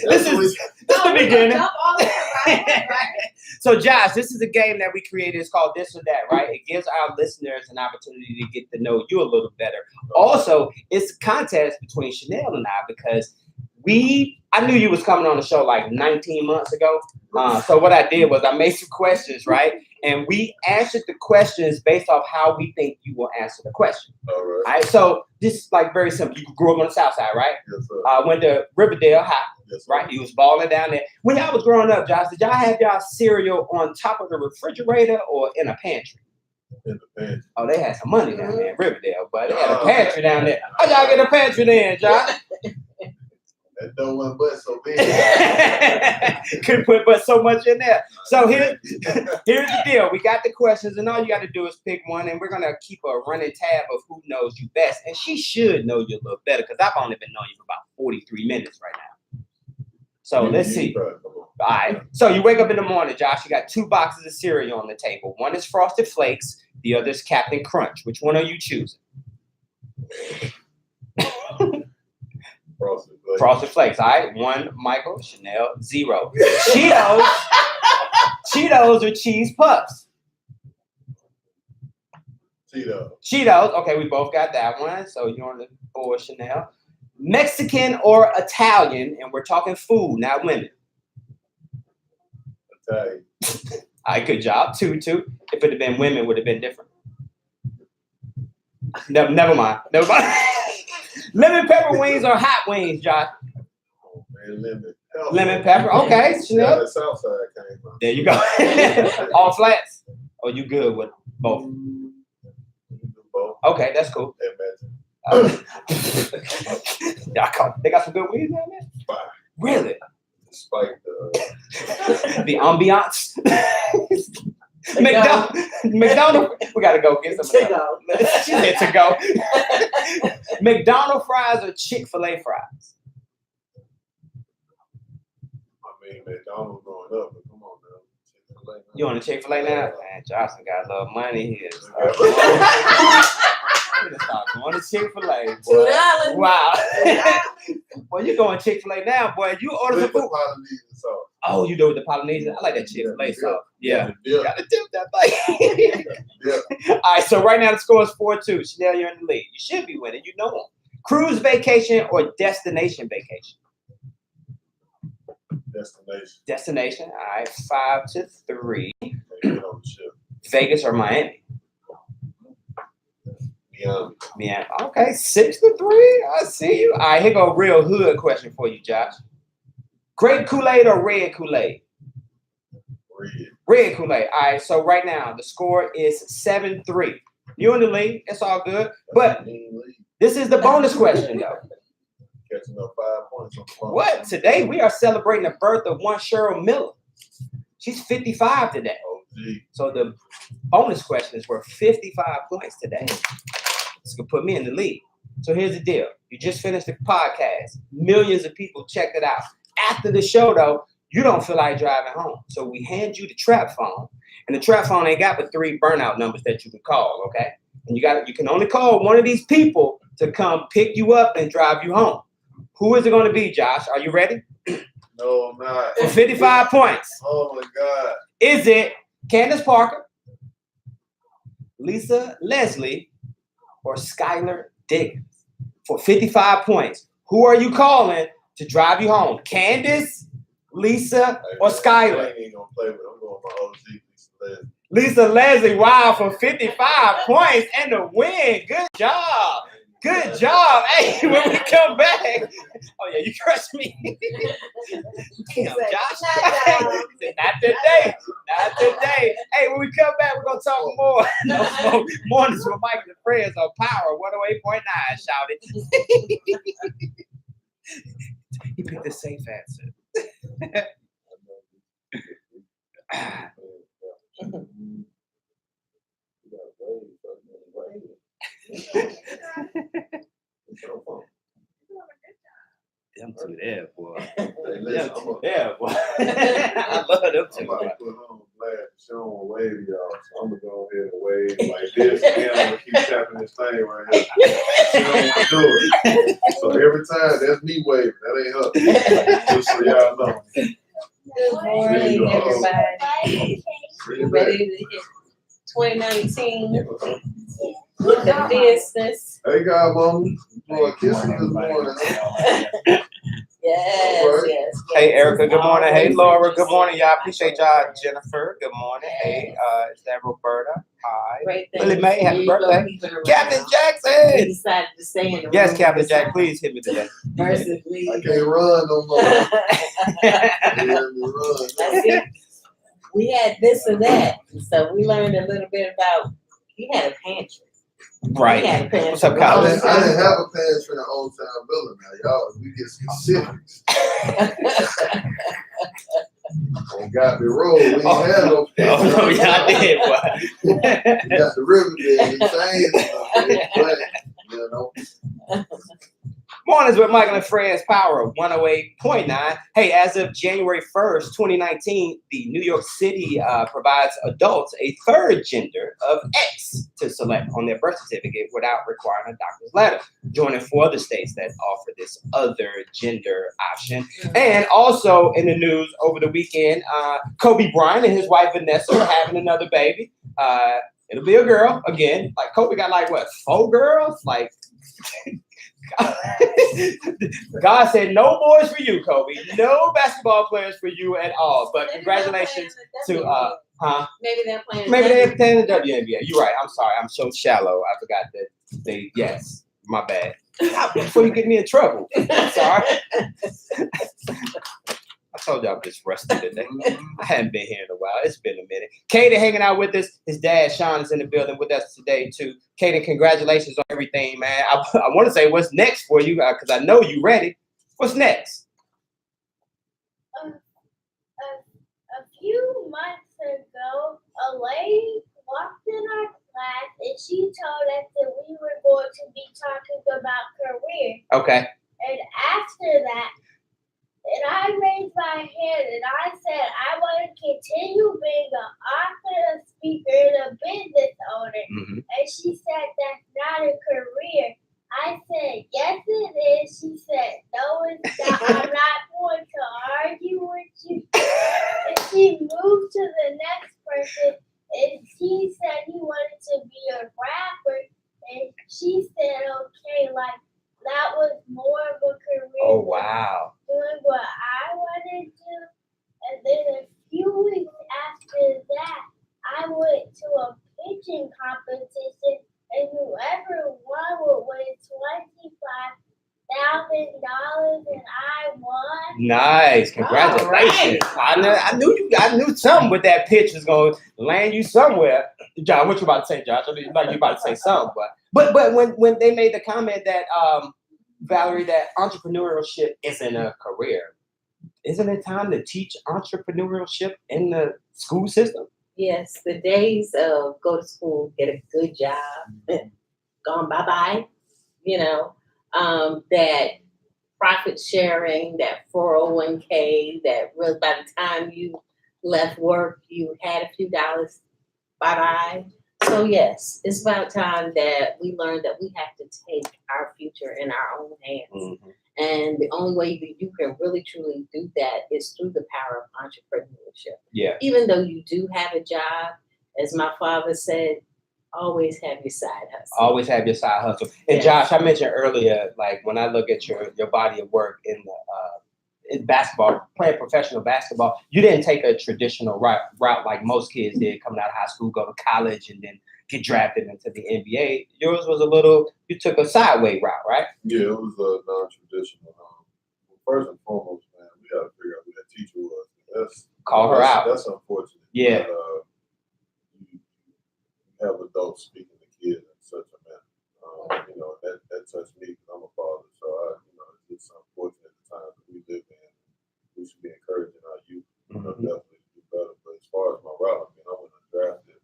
This is the beginning. Jump all in, right? So, Josh, this is a game that we created. It's called This or That, right? It gives our listeners an opportunity to get to know you a little better. Also, it's a contest between Chanel and I because I knew you was coming on the show like 19 months ago. So what I did was I made some questions, right? And we answered the questions based off how we think you will answer the question. All right. All right. So this is like very simple. You grew up on the South Side, right? Yes, sir. Went to Riverdale High. Yes, sir. Right, you was balling down there. When y'all was growing up, Josh, did y'all have y'all cereal on top of the refrigerator or in a pantry? In the pantry. Oh, they had some money down there in Riverdale, but they had a pantry down there. How y'all get a pantry then, Josh? That don't want but so big. Couldn't put but so much in there. So here's the deal. We got the questions, and all you got to do is pick one, and we're gonna keep a running tab of who knows you best. And she should know you a little better because I've only been knowing you for about 43 minutes right now. So let's see. All right. So you wake up in the morning, Josh. You got 2 boxes of cereal on the table. One is Frosted Flakes. The other is Captain Crunch. Which one are you choosing? Frosted Flakes. Frosted Flakes. All right. 1, Michael. Chanel. 0. Cheetos or Cheese Puffs? Cheetos. Okay, we both got that one. So you're on the board, Chanel. Mexican or Italian, and we're talking food, not women. Italian. All right, good job. 2. If it had been women, would have been different. Never mind. Lemon pepper wings or hot wings, Josh? Oh, man, Lemon pepper. Okay, Yeah, Chanel. the South Side came from. There you go. All flats. Or you good with both? Both. Okay, that's cool. They got some good wings down there? Fire. Really? Despite The ambiance. McDonald's. We gotta go get some. To go. She said to go. McDonald's fries or Chick-fil-A fries? I mean, McDonald's growing up, but come on now. Chick-fil-A. You on the Chick-fil-A now? Man, Johnson got a little money here. Start going to Chick-fil-A, boy. $2. Wow. Boy, you going Chick-fil-A now, boy. You order With some the food. Polynesian sauce. Oh, you do with the Polynesian? I like that Chick-fil-A sauce. Yeah. Yeah. Gotta dip that thing. Yeah. All right, so right now the score is 4-2. Chanel, you're in the lead. You should be winning. You know them. Cruise vacation or destination vacation? Destination. Destination. All right, 5-3. They get on the ship. Vegas or Miami? Miami. Yeah. Okay, 6-3. I see you. All right, here go a real hood question for you, Josh. Grape Kool-Aid or red Kool-Aid? Red. Red Kool-Aid. All right, so right now the score is 7-3. You're in the lead. It's all good. But this is the bonus question, though. Catching up 5 points on the phone. What? Today we are celebrating the birth of one Cheryl Miller. She's 55 today. Oh, gee. So the bonus question is worth 55 points today. This could put me in the lead. So here's the deal. You just finished the podcast. Millions of people checked it out. After the show, though, you don't feel like driving home. So we hand you the trap phone. And the trap phone ain't got but 3 burnout numbers that you can call, okay? And you can only call one of these people to come pick you up and drive you home. Who is it going to be, Josh? Are you ready? No, I'm not. For 55 points. Oh, my God. Is it Candace Parker, Lisa Leslie, or Skylar Diggins? For 55 points, who are you calling to drive you home? Candace, Lisa, or Skylar? I ain't going to play with it. I'm going with my OG, Lisa Leslie. Lisa Leslie, wow, for 55 points and the win. Good job. Good job. Hey, when we come back. Oh, yeah, you crushed me. Damn, Josh. Not today. Not today. Hey, when we come back, we're going to talk more. No smoke. Mornings with Mike and Friends on Power 108.9. Shout it. He picked the safe answer. Them two there, boy. Them two there, boy. I love them two. I'm about to put on blast, show him wave y'all. So I'm gonna go ahead and wave like this, and then I'm gonna keep tapping this thing right here. She don't want to do it. So every time, that's me waving. That ain't her. Just so y'all know. Good morning, everybody. Ready to hit 2019 with the business. Hey, godmama. Boy, kissing this morning. Yes, yes. Hey, Erica, good morning. Hey, Laura, good morning. Y'all appreciate y'all. Jennifer, good morning. Hey, is that Roberta? Hi. Great thing. Billy May, happy birthday. Captain We Jackson. decided to stay in the room. Yes, Captain Jack, please hit me today. Versus I leave. can't run no more. They let me run. That's it. We had this or that, so we learned a little bit about. He had a pantry. Right. He had a pantry. What's up, I Colin? didn't have a pantry in the old time building. Now, y'all, we get specifics. On got me roll. We ain't had no pantry. Oh, no, y'all did, boy. We got the river there and the chains, but you know. Mornings with Michael and Friends, Power 108.9. Hey, as of January 1st, 2019, the New York City provides adults a third gender of X to select on their birth certificate without requiring a doctor's letter, joining 4 other states that offer this other gender option. And also in the news over the weekend, Kobe Bryant and his wife Vanessa are having another baby. It'll be a girl again. Like Kobe got like what, 4 girls? Like God said, no boys for you, Kobe. No basketball players for you at all. But congratulations to Maybe they're playing. maybe they're playing the WNBA. You're right. I'm sorry. I'm so shallow. I forgot that they. Yes, my bad. Before you get me in trouble. I'm sorry. I told you I'm just rusty today. I haven't been here in a while. It's been a minute. Kaden hanging out with us. His dad, Sean, is in the building with us today, too. Kaden, congratulations on everything, man. I want to say what's next for you because I know you ready. What's next? A few months ago, a lady walked in our class and she told us that we were going to be talking about career. Okay. And after that, and I raised my hand and I said I want to continue being an author, a speaker, and a business owner. Mm-hmm. And she said that's not a career. I said, yes it is. She said, no it's not. I'm not going to argue with you. And she moved to the next person and he said he wanted to be a rapper. And she said, okay, like that was more of a career. Oh, wow. Doing what I wanted to do. And then a few weeks after that, I went to a pitching competition and whoever won would win $25,000 and I won. Nice. Congratulations. Right. I knew something with that pitch was going to land you somewhere. John, what you about to say, Josh? I know you about to say something, but when they made the comment that Valerie, that entrepreneurship isn't a career, isn't it time to teach entrepreneurship in the school system? Yes, the days of go to school, get a good job, gone bye-bye, that profit sharing, that 401k, that really by the time you left work, you had a few dollars, bye-bye. So yes, it's about time that we learn that we have to take our future in our own hands. Mm-hmm. And the only way that you can really truly do that is through the power of entrepreneurship. Yeah. Even though you do have a job, as my father said, always have your side hustle. Always have your side hustle. And Yes. Josh, I mentioned earlier, like when I look at your body of work in the in basketball, playing professional basketball, you didn't take a traditional route like most kids did, coming out of high school, go to college, and then get drafted into the NBA. Yours was you took a sideways route, right? Yeah, it was a non-traditional. First and foremost, man, we got to figure out who that teacher was. Call her out. That's unfortunate. Yeah. But, you have adults speaking to kids in such a manner. That touched me because I'm a father. So, it's unfortunate the times that we live in. We should be encouraging our youth, definitely to do better. But as far as my route, I went undrafted.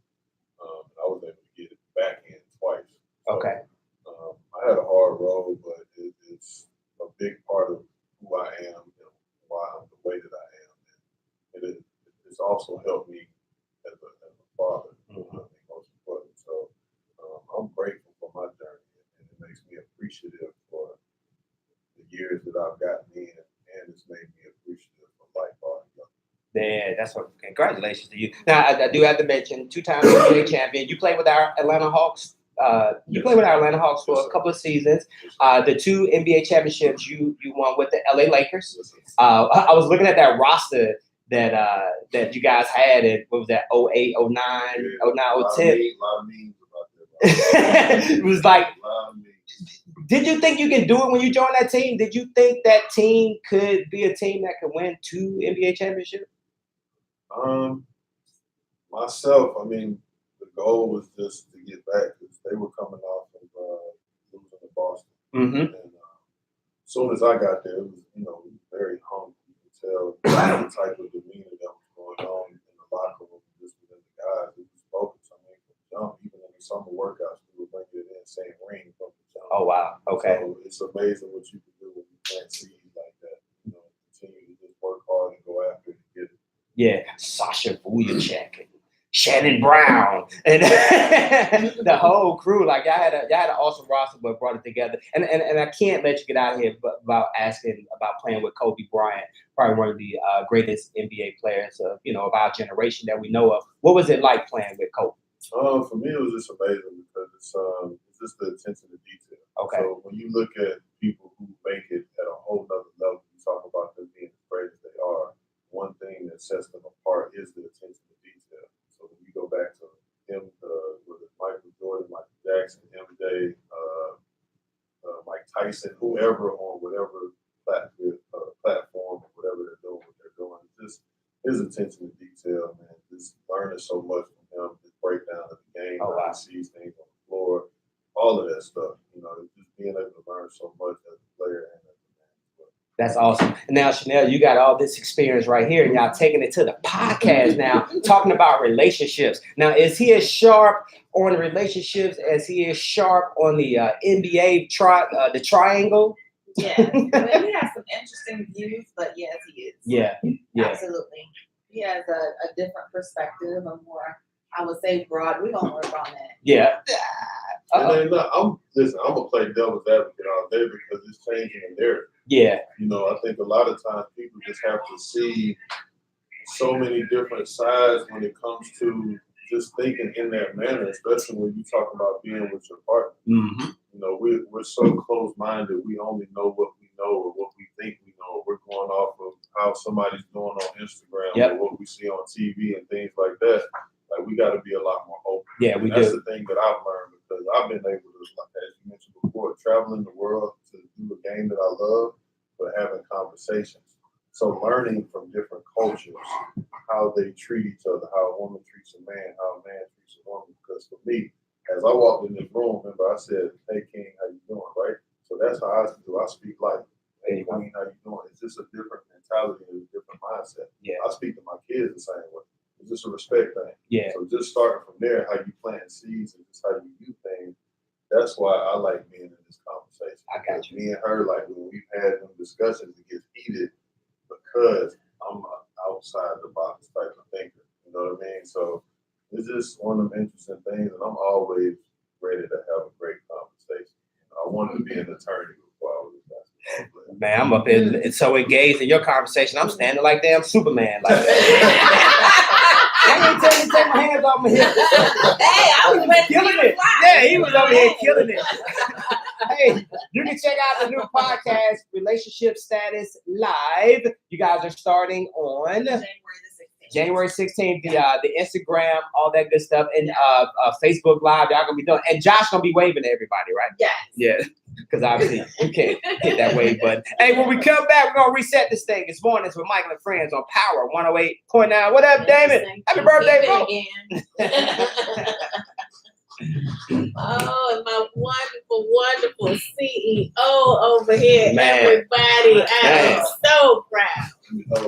I was able to get it back in twice. So, Okay. I had a hard road, but it's a big part of who I am and why I'm the way that I am. And it's also helped me as a father, I think most important. So I'm grateful for my journey, and it makes me appreciative for the years that I've gotten in, and it's made me appreciative for life altogether. Yeah, that's what. Congratulations to you. Now, I do have to mention, 2-time NBA champion. You played with our Atlanta Hawks. You played with our Atlanta Hawks for a couple of seasons. The 2 NBA championships you won with the LA Lakers. I was looking at that roster that you guys had in, what was that, 08, 09, 09, 010. A lot of memes about that. It was like, A lot of memes. did you think you can do it when you joined that team? Did you think that team could be a team that could win 2 NBA championships? Myself, the goal was just to get back because they were coming off of losing to Boston. Mm-hmm. And as soon as I got there, it was, very hungry. You could tell the type of demeanor that was going on in the locker room, just within the guys. It was focused. From jump, even in the summer workouts, we were bringing it in, saying ring from the jump. Oh, wow. Okay. So it's amazing what you can do when you plant seeds like that. Continue to just work hard and go after it and get it. Yeah, Sasha Vujicic and Shannon Brown and the whole crew. Like y'all had an awesome roster, but brought it together. And I can't let you get out of here without asking about playing with Kobe Bryant, probably one of the greatest NBA players of our generation that we know of. What was it like playing with Kobe? For me, it was just amazing because it's just the attention to detail. Okay. So when you look at people who make it at a whole nother level, you talk about them being as great as they are. One thing that sets them apart is the attention to detail. So when you go back to him, was it Michael Jordan, Michael Jackson, MJ, Mike Tyson, whoever on whatever platform or whatever they're doing, what they're doing, just his attention to detail, man, just learning so much from him, his breakdown of the game, how he sees things on the floor, all of that stuff. Just being able to learn so much as a player and as a man. That's awesome. And now, Chanel, you got all this experience right here, and y'all taking it to the podcast now, talking about relationships. Now, is he as sharp on relationships as he is sharp on the NBA the triangle? Yeah, he has some interesting views, but yes, he is. Yeah. Absolutely. He has a different perspective, a more, I would say, broad. We're gonna work on that. Yeah. And then, I'm gonna play devil's advocate all day because it's changing the narrative. Yeah. I think a lot of times people just have to see so many different sides when it comes to just thinking in that manner, especially when you talk about being with your partner. Mm-hmm. We're so close-minded. We only know what we know or what we think we know. We're going off of how somebody's doing on Instagram or what we see on TV and things like that. Like, we got to be a lot more open. Yeah, That's the thing that I've learned because I've been able to, as you mentioned before, traveling the world to do a game that I love, but having conversations. So learning from different cultures, how they treat each other, how a woman treats a man, how a man treats a woman. Because for me, as I walked in this room, remember I said, "Hey King, how you doing?" Right? So that's how I do. I speak like, "Hey Queen, how you doing?" It's just a different mentality and a different mindset. Yeah. I speak to my kids the same way. It's just a respect thing. Yeah. So just starting from there, how you plant seeds and just how you do things. That's why I like being in this conversation. I got you. Me and her, like when we've had them discussions, it gets heated because I'm an outside the box type of thinker. You know what I mean? So it's just one of them interesting things, and I'm always ready to have a great conversation. I wanted to be an attorney before I was a basketball player. Man, I'm up here it's so engaged in your conversation. I'm standing like damn Superman. Like I ain't tell you to take my hands off my hip. Hey, I was ready killing it. Yeah, he was over here killing it. Hey, you can check out the new podcast, Relationship Status Live. You guys are starting on January 16th, the Instagram, all that good stuff, and Facebook Live, y'all gonna be doing. And Josh gonna be waving to everybody, right? Yes. Yeah, because obviously you can't hit that wave button. Hey, when we come back, we're gonna reset this thing. It's Mornings with Michael and Friends on Power 108.9. What up, Damon? Happy birthday, bro. Oh, my wonderful, wonderful CEO over here, Man. everybody. I am so proud.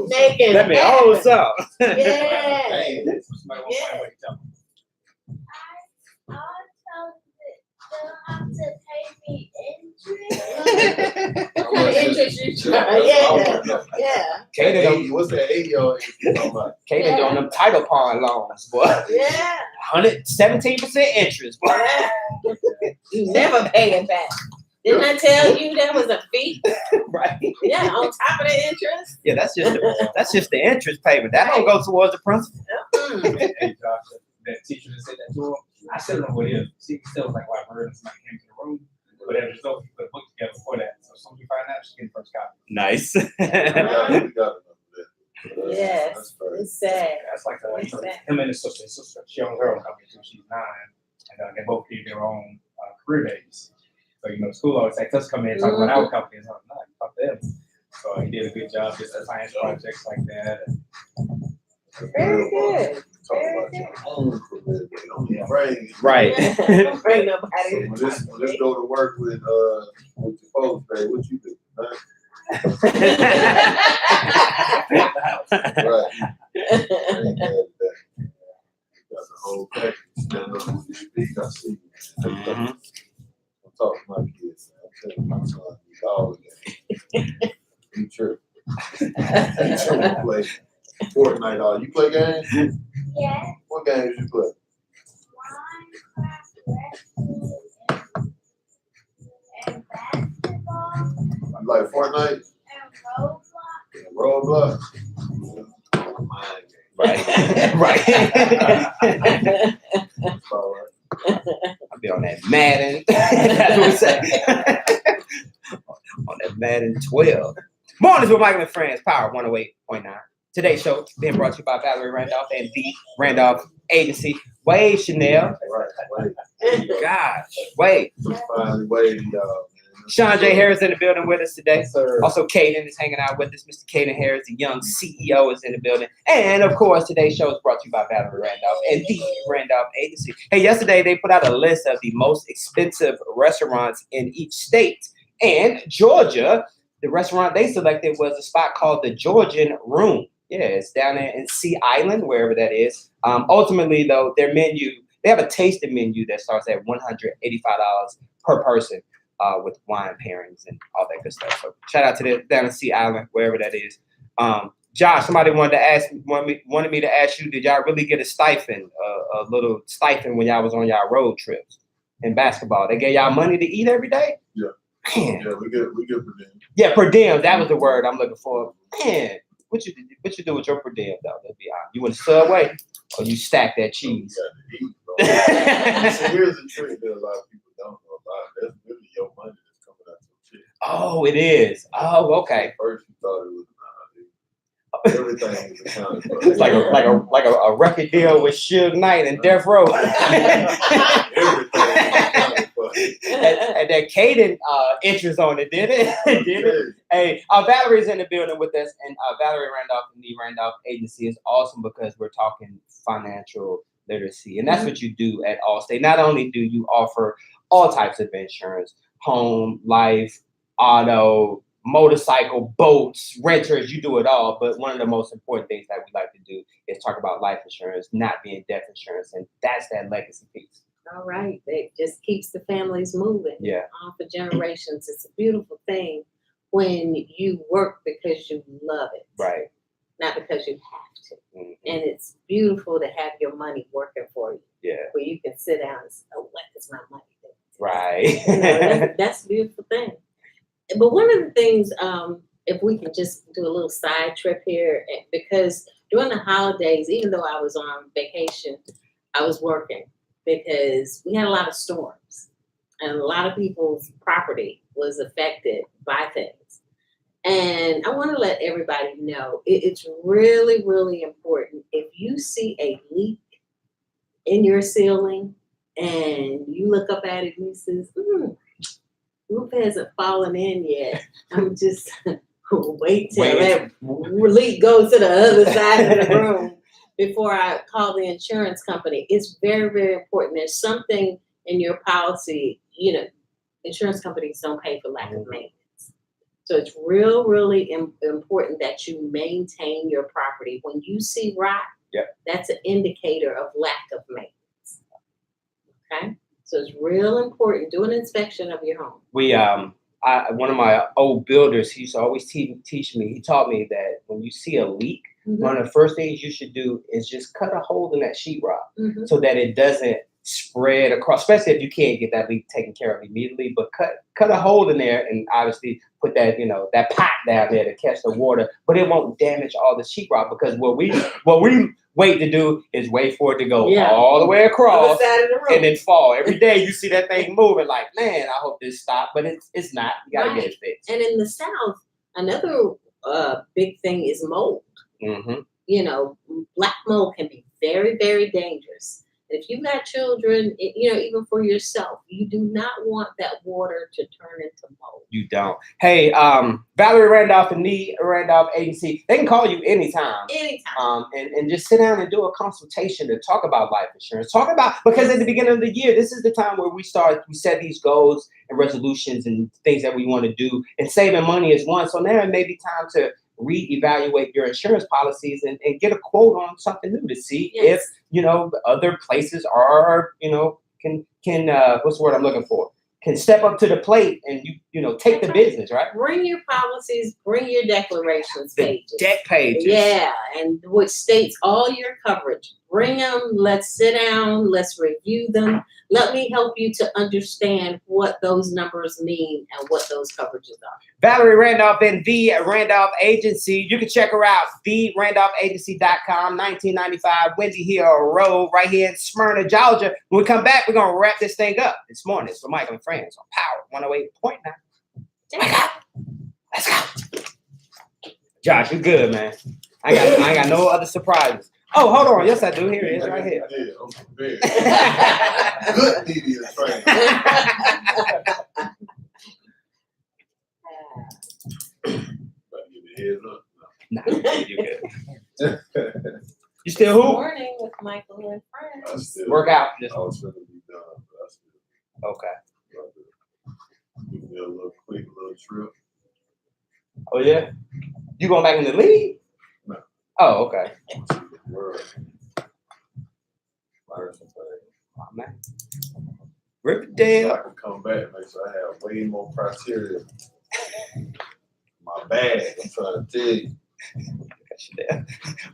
Making Let me happen. hold some. Yeah. Hey, somebody wants Yeah. to wait, tell me. I'll tell them they'll have to pay me interest. What kind of interest you charge? Yeah. Kaden, What's that 8-year-old talking about? Kaden on them title pawn loans, boy. Yeah. 117% interest, boy. Yeah. You never pay it back. Didn't I tell you that was a fee? Right. Yeah, on top of the interest. Yeah, that's just the interest payment. That don't go towards the principal. Mm. Hey, Josh, that teacher that said that to him, I still don't know what it is. She still was like, well, I heard somebody came to the room, but as a result, he put a book together for that. So as soon as you find out, she's getting first copy. Nice. We got enough of that. Yes, That's crazy. it's sad. That's like What's that? him and his sister. She owns her own company too. She's 9, and they both did their own career days. So the school always like us come in and talk about our company. So I'm not talk to them. So he did a good job, just science projects like that. Very good. Talk about your own career. Don't be afraid. Right. Don't bring So nobody. when this go to work with your folks, babe, what you do? Huh? Right. I ain't mad at that. Got the whole package. Stand up when you speak, I see you. Mhm. I'm talking to my kids. I'm telling my son, he's always there. Be true. Play Fortnite. All you play games? Yes. What games you play? Minecraft, and basketball, You like Fortnite and Roblox. and Roblox? Right. Right. That's all right. I'll be on that Madden. That's what we say. On that Madden 12. Mornings with Michael and Friends, Power 108.9. Today's show being brought to you by Valerie Randolph and the Randolph Agency. Wade Chanel. Right. Gosh, Wade. Finally waiting, dog. Sean J. Harris in the building with us today. Sir. Also, Kaden is hanging out with us. Mr. Kaden Harris, the young CEO, is in the building. And of course, today's show is brought to you by Valerie Randolph and the Randolph Agency. Hey, yesterday they put out a list of the most expensive restaurants in each state. And Georgia, the restaurant they selected was a spot called the Georgian Room. Yeah, it's down there in Sea Island, wherever that is. Ultimately, though, their menu, they have a tasting menu that starts at $185 per person. With wine pairings and all that good stuff. So shout out to them down in Sea Island, wherever that is. Josh, somebody wanted me to ask you, did y'all really get a stipend, a little stipend when y'all was on y'all road trips in basketball? They gave y'all money to eat every day? Yeah. Man. Yeah, we get per diem. Yeah, per diem. That was the word I'm looking for. Man, what you do with your per diem though? Let's be honest. You went to Subway or you stack that cheese? You got to eat, bro. So here's the trick that a lot of people don't know about. That's really your money that's coming out your check. Oh, it is. Oh, okay. First you thought it was everything is accounted for. It's like a record deal with Suge Knight and Death Row. Everything is accounted for. and that Kaden interest on it, did it? Did it? Hey, Valerie's in the building with us, and Valerie Randolph and the Randolph Agency is awesome because we're talking financial literacy, and that's what you do at Allstate. Not only do you offer all types of insurance, home, life, auto, motorcycle, boats, renters, you do it all. But one of the most important things that we like to do is talk about life insurance, not being death insurance, and that's that legacy piece. All right. It just keeps the families moving. Yeah. On for generations. It's a beautiful thing when you work because you love it. Right. Not because you have to. Mm-hmm. And it's beautiful to have your money working for you. Yeah. Where you can sit down and say, oh, what is my money doing? Right. You know, that's a beautiful thing. But one of the things, if we can just do a little side trip here, because during the holidays, even though I was on vacation, I was working because we had a lot of storms and a lot of people's property was affected by things. And I want to let everybody know it's really, really important. If you see a leak in your ceiling and you look up at it and you says, roof hasn't fallen in yet. I'm just wait till that leak goes to the other side of the room before I call the insurance company. It's very, very important. There's something in your policy, insurance companies don't pay for lack of maintenance. So it's really important that you maintain your property. When you see rot, that's an indicator of lack of maintenance. Okay? So it's real important. Do an inspection of your home. One of my old builders, he used to always teach me. He taught me that when you see a leak, one of the first things you should do is just cut a hole in that sheetrock so that it doesn't spread across, especially if you can't get that leak taken care of immediately. But cut a hole in there and obviously put that, that pot down there to catch the water, but it won't damage all the sheetrock, because what we wait to do is wait for it to go all the way across and then fall. Every day you see that thing moving, like, man, I hope this stops, but it's not. You gotta get it fixed. And in the South, another big thing is mold. Black mold can be very, very dangerous. If you've got children, even for yourself, you do not want that water to turn into mold. You don't. Hey, Valerie Randolph and the Randolph Agency, they can call you anytime. And just sit down and do a consultation to talk about life insurance. Because at the beginning of the year, this is the time where we set these goals and resolutions and things that we want to do, and saving money is one. So now it may be time to reevaluate your insurance policies and get a quote on something new to see if other places are can what's the word I'm looking for, can step up to the plate and take the business, right? Bring your policies, bring your declarations pages. Deck pages. Yeah, and which states all your coverage. Bring them, let's sit down, let's review them. Let me help you to understand what those numbers mean and what those coverages are. Valerie Randolph and the Randolph Agency. You can check her out, therandolphagency.com, 1995 Wendy Hill Road, right here in Smyrna, Georgia. When we come back, we're going to wrap this thing up this morning. It's for Michael and Friends on Power 108.9. Let's go. Josh, you good, man. I ain't got no other surprises. Oh, hold on. Yes, I do. Here it is, right here. Yeah, I'm prepared. Good media training. But give me a heads up. Nah, you good. You still who? Morning with Michael and Friends. Work out. I was going to be done, but I still. Okay. Give me a little quick trip. Oh, yeah? You going back in the league? No. Oh, okay. Learn some things. Oh, man. Riverdale. I can come back, make sure I have way more criteria. My bag, I'm trying to tell you.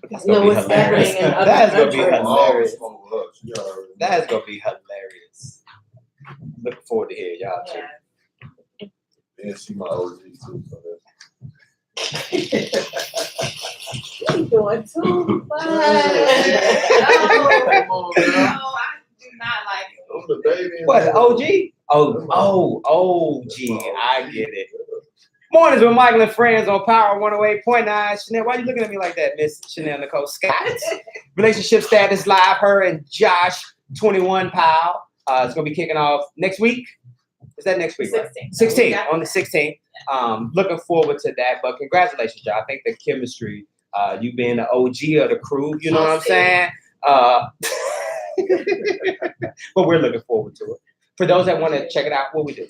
That's gonna be hilarious. That's gonna be hilarious. That's gonna be hilarious. Looking forward to hear y'all too. And she my OG too, so You're doing too much. No, I do not like it. I'm the baby. What, OG? Oh, OG. I get it. Mornings with Michael and Friends on Power 108.9. Chanel, why are you looking at me like that, Miss Chanel Nicole Scott? Relationship Status Live, her and Josh, 21 Powell. It's going to be kicking off next week. Is that next week? 16th, on the 16th. Looking forward to that. But congratulations, y'all. I think the chemistry, you being the OG of the crew, you know what I'm saying? But we're looking forward to it. For those that want to check it out, what we do?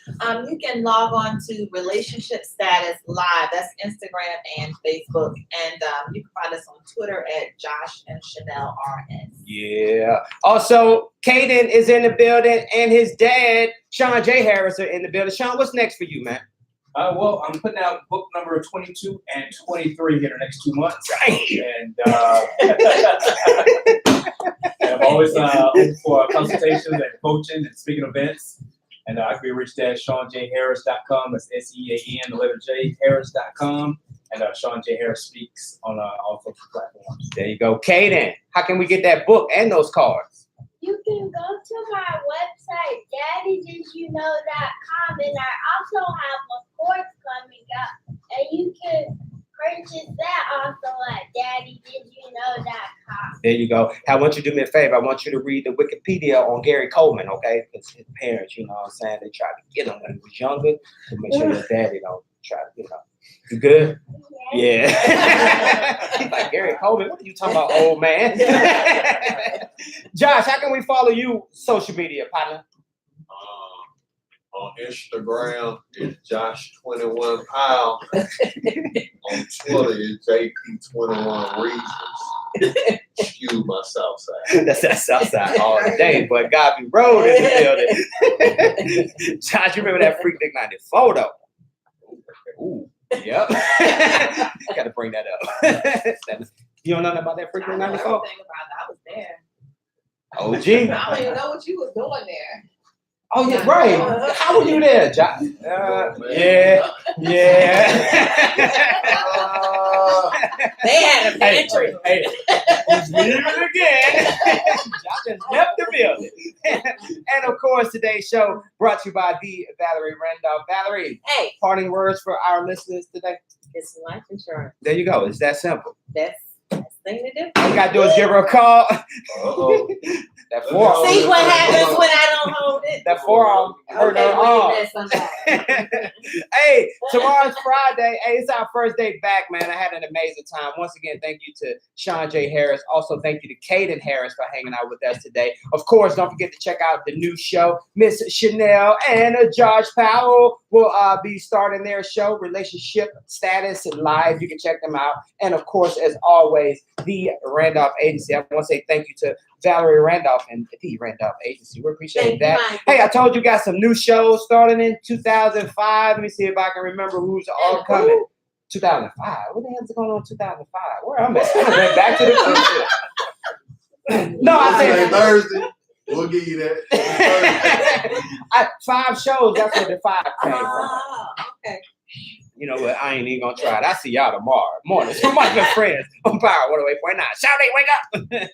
You can log on to Relationship Status Live. That's Instagram and Facebook. And you can find us on Twitter at Josh and Chanel RS. Yeah. Also, Caden is in the building and his dad, Sean J. Harris, are in the building. Sean, what's next for you, man? Well, I'm putting out book number 22 and 23 here in the next 2 months. And I'm always open for consultations and coaching and speaking events. And I can be reached at SeanJHarris.com. That's SEAN, the letter J, Harris.com. And Sean J. Harris Speaks on all social platforms. There you go. Caden, how can we get that book and those cards? You can go to my website, daddydidyouknow.com, and I also have a course coming up, And you can purchase that also at daddydidyouknow.com. There you go. I want you to do me a favor. I want you to read the Wikipedia on Gary Coleman, okay? Because his parents, you know what I'm saying, they tried to get him when he was younger to make sure your daddy don't try to, you know. You good? Yeah. He's like, Gary Coleman, what are you talking about, old man? Josh, how can we follow you social media, partner? On Instagram is Josh21 Powell. On Twitter is JP21Reasons. Excuse my south side. That's that south side all day, but Godby Road is the building. Josh, you remember that Freak Nick 94 though? Ooh, yep. Got to bring that up. You don't know nothing about that Freak Nick 94? Everything about it. I was there. OG. I don't even know what you was doing there. Oh yeah, right. How were you there, Josh? Yeah. They had a pantry. Hey, he's leaving again. Josh just left the building. And of course, today's show brought to you by the Valerie Randolph. Valerie, Hey, parting words for our listeners today. it's life insurance. There you go. It's that simple. That's the thing to do. All you gotta do is give her a call. Uh-oh. That forearm. See what happens when I don't hold it? That forearm hurt her arm. wait a minute, somebody. Hey, tomorrow's Friday. Hey, it's our first day back, man. I had an amazing time. Once again, thank you to Sean J. Harris. Also, thank you to Kaden Harris for hanging out with us today. Of course, don't forget to check out the new show. Miss Chanel and Josh Powell will be starting their show, Relationship Status and Live. You can check them out. And of course, as always, the Randolph Agency. I want to say thank you to Valerie Randolph and the Randolph Agency. We appreciate Thank you, that. Mike. Hey, I told you got some new shows starting in 2005. Let me see if I can remember who's all coming. 2005. What the hell's going on in 2005? Where am I? I went back to the future. No, I Say said Thursday. We'll give you that. 5 shows. That's where the 5 came from. Oh, okay. You know what? I ain't even gonna try it. I see y'all tomorrow morning. So my good friends on Power 108.9. Shout out, wake up.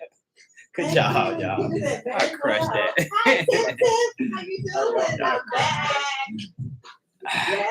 Good job, y'all. You did that very I crushed well. that. Hi, Tiff. How you doing? I'm back. Yeah.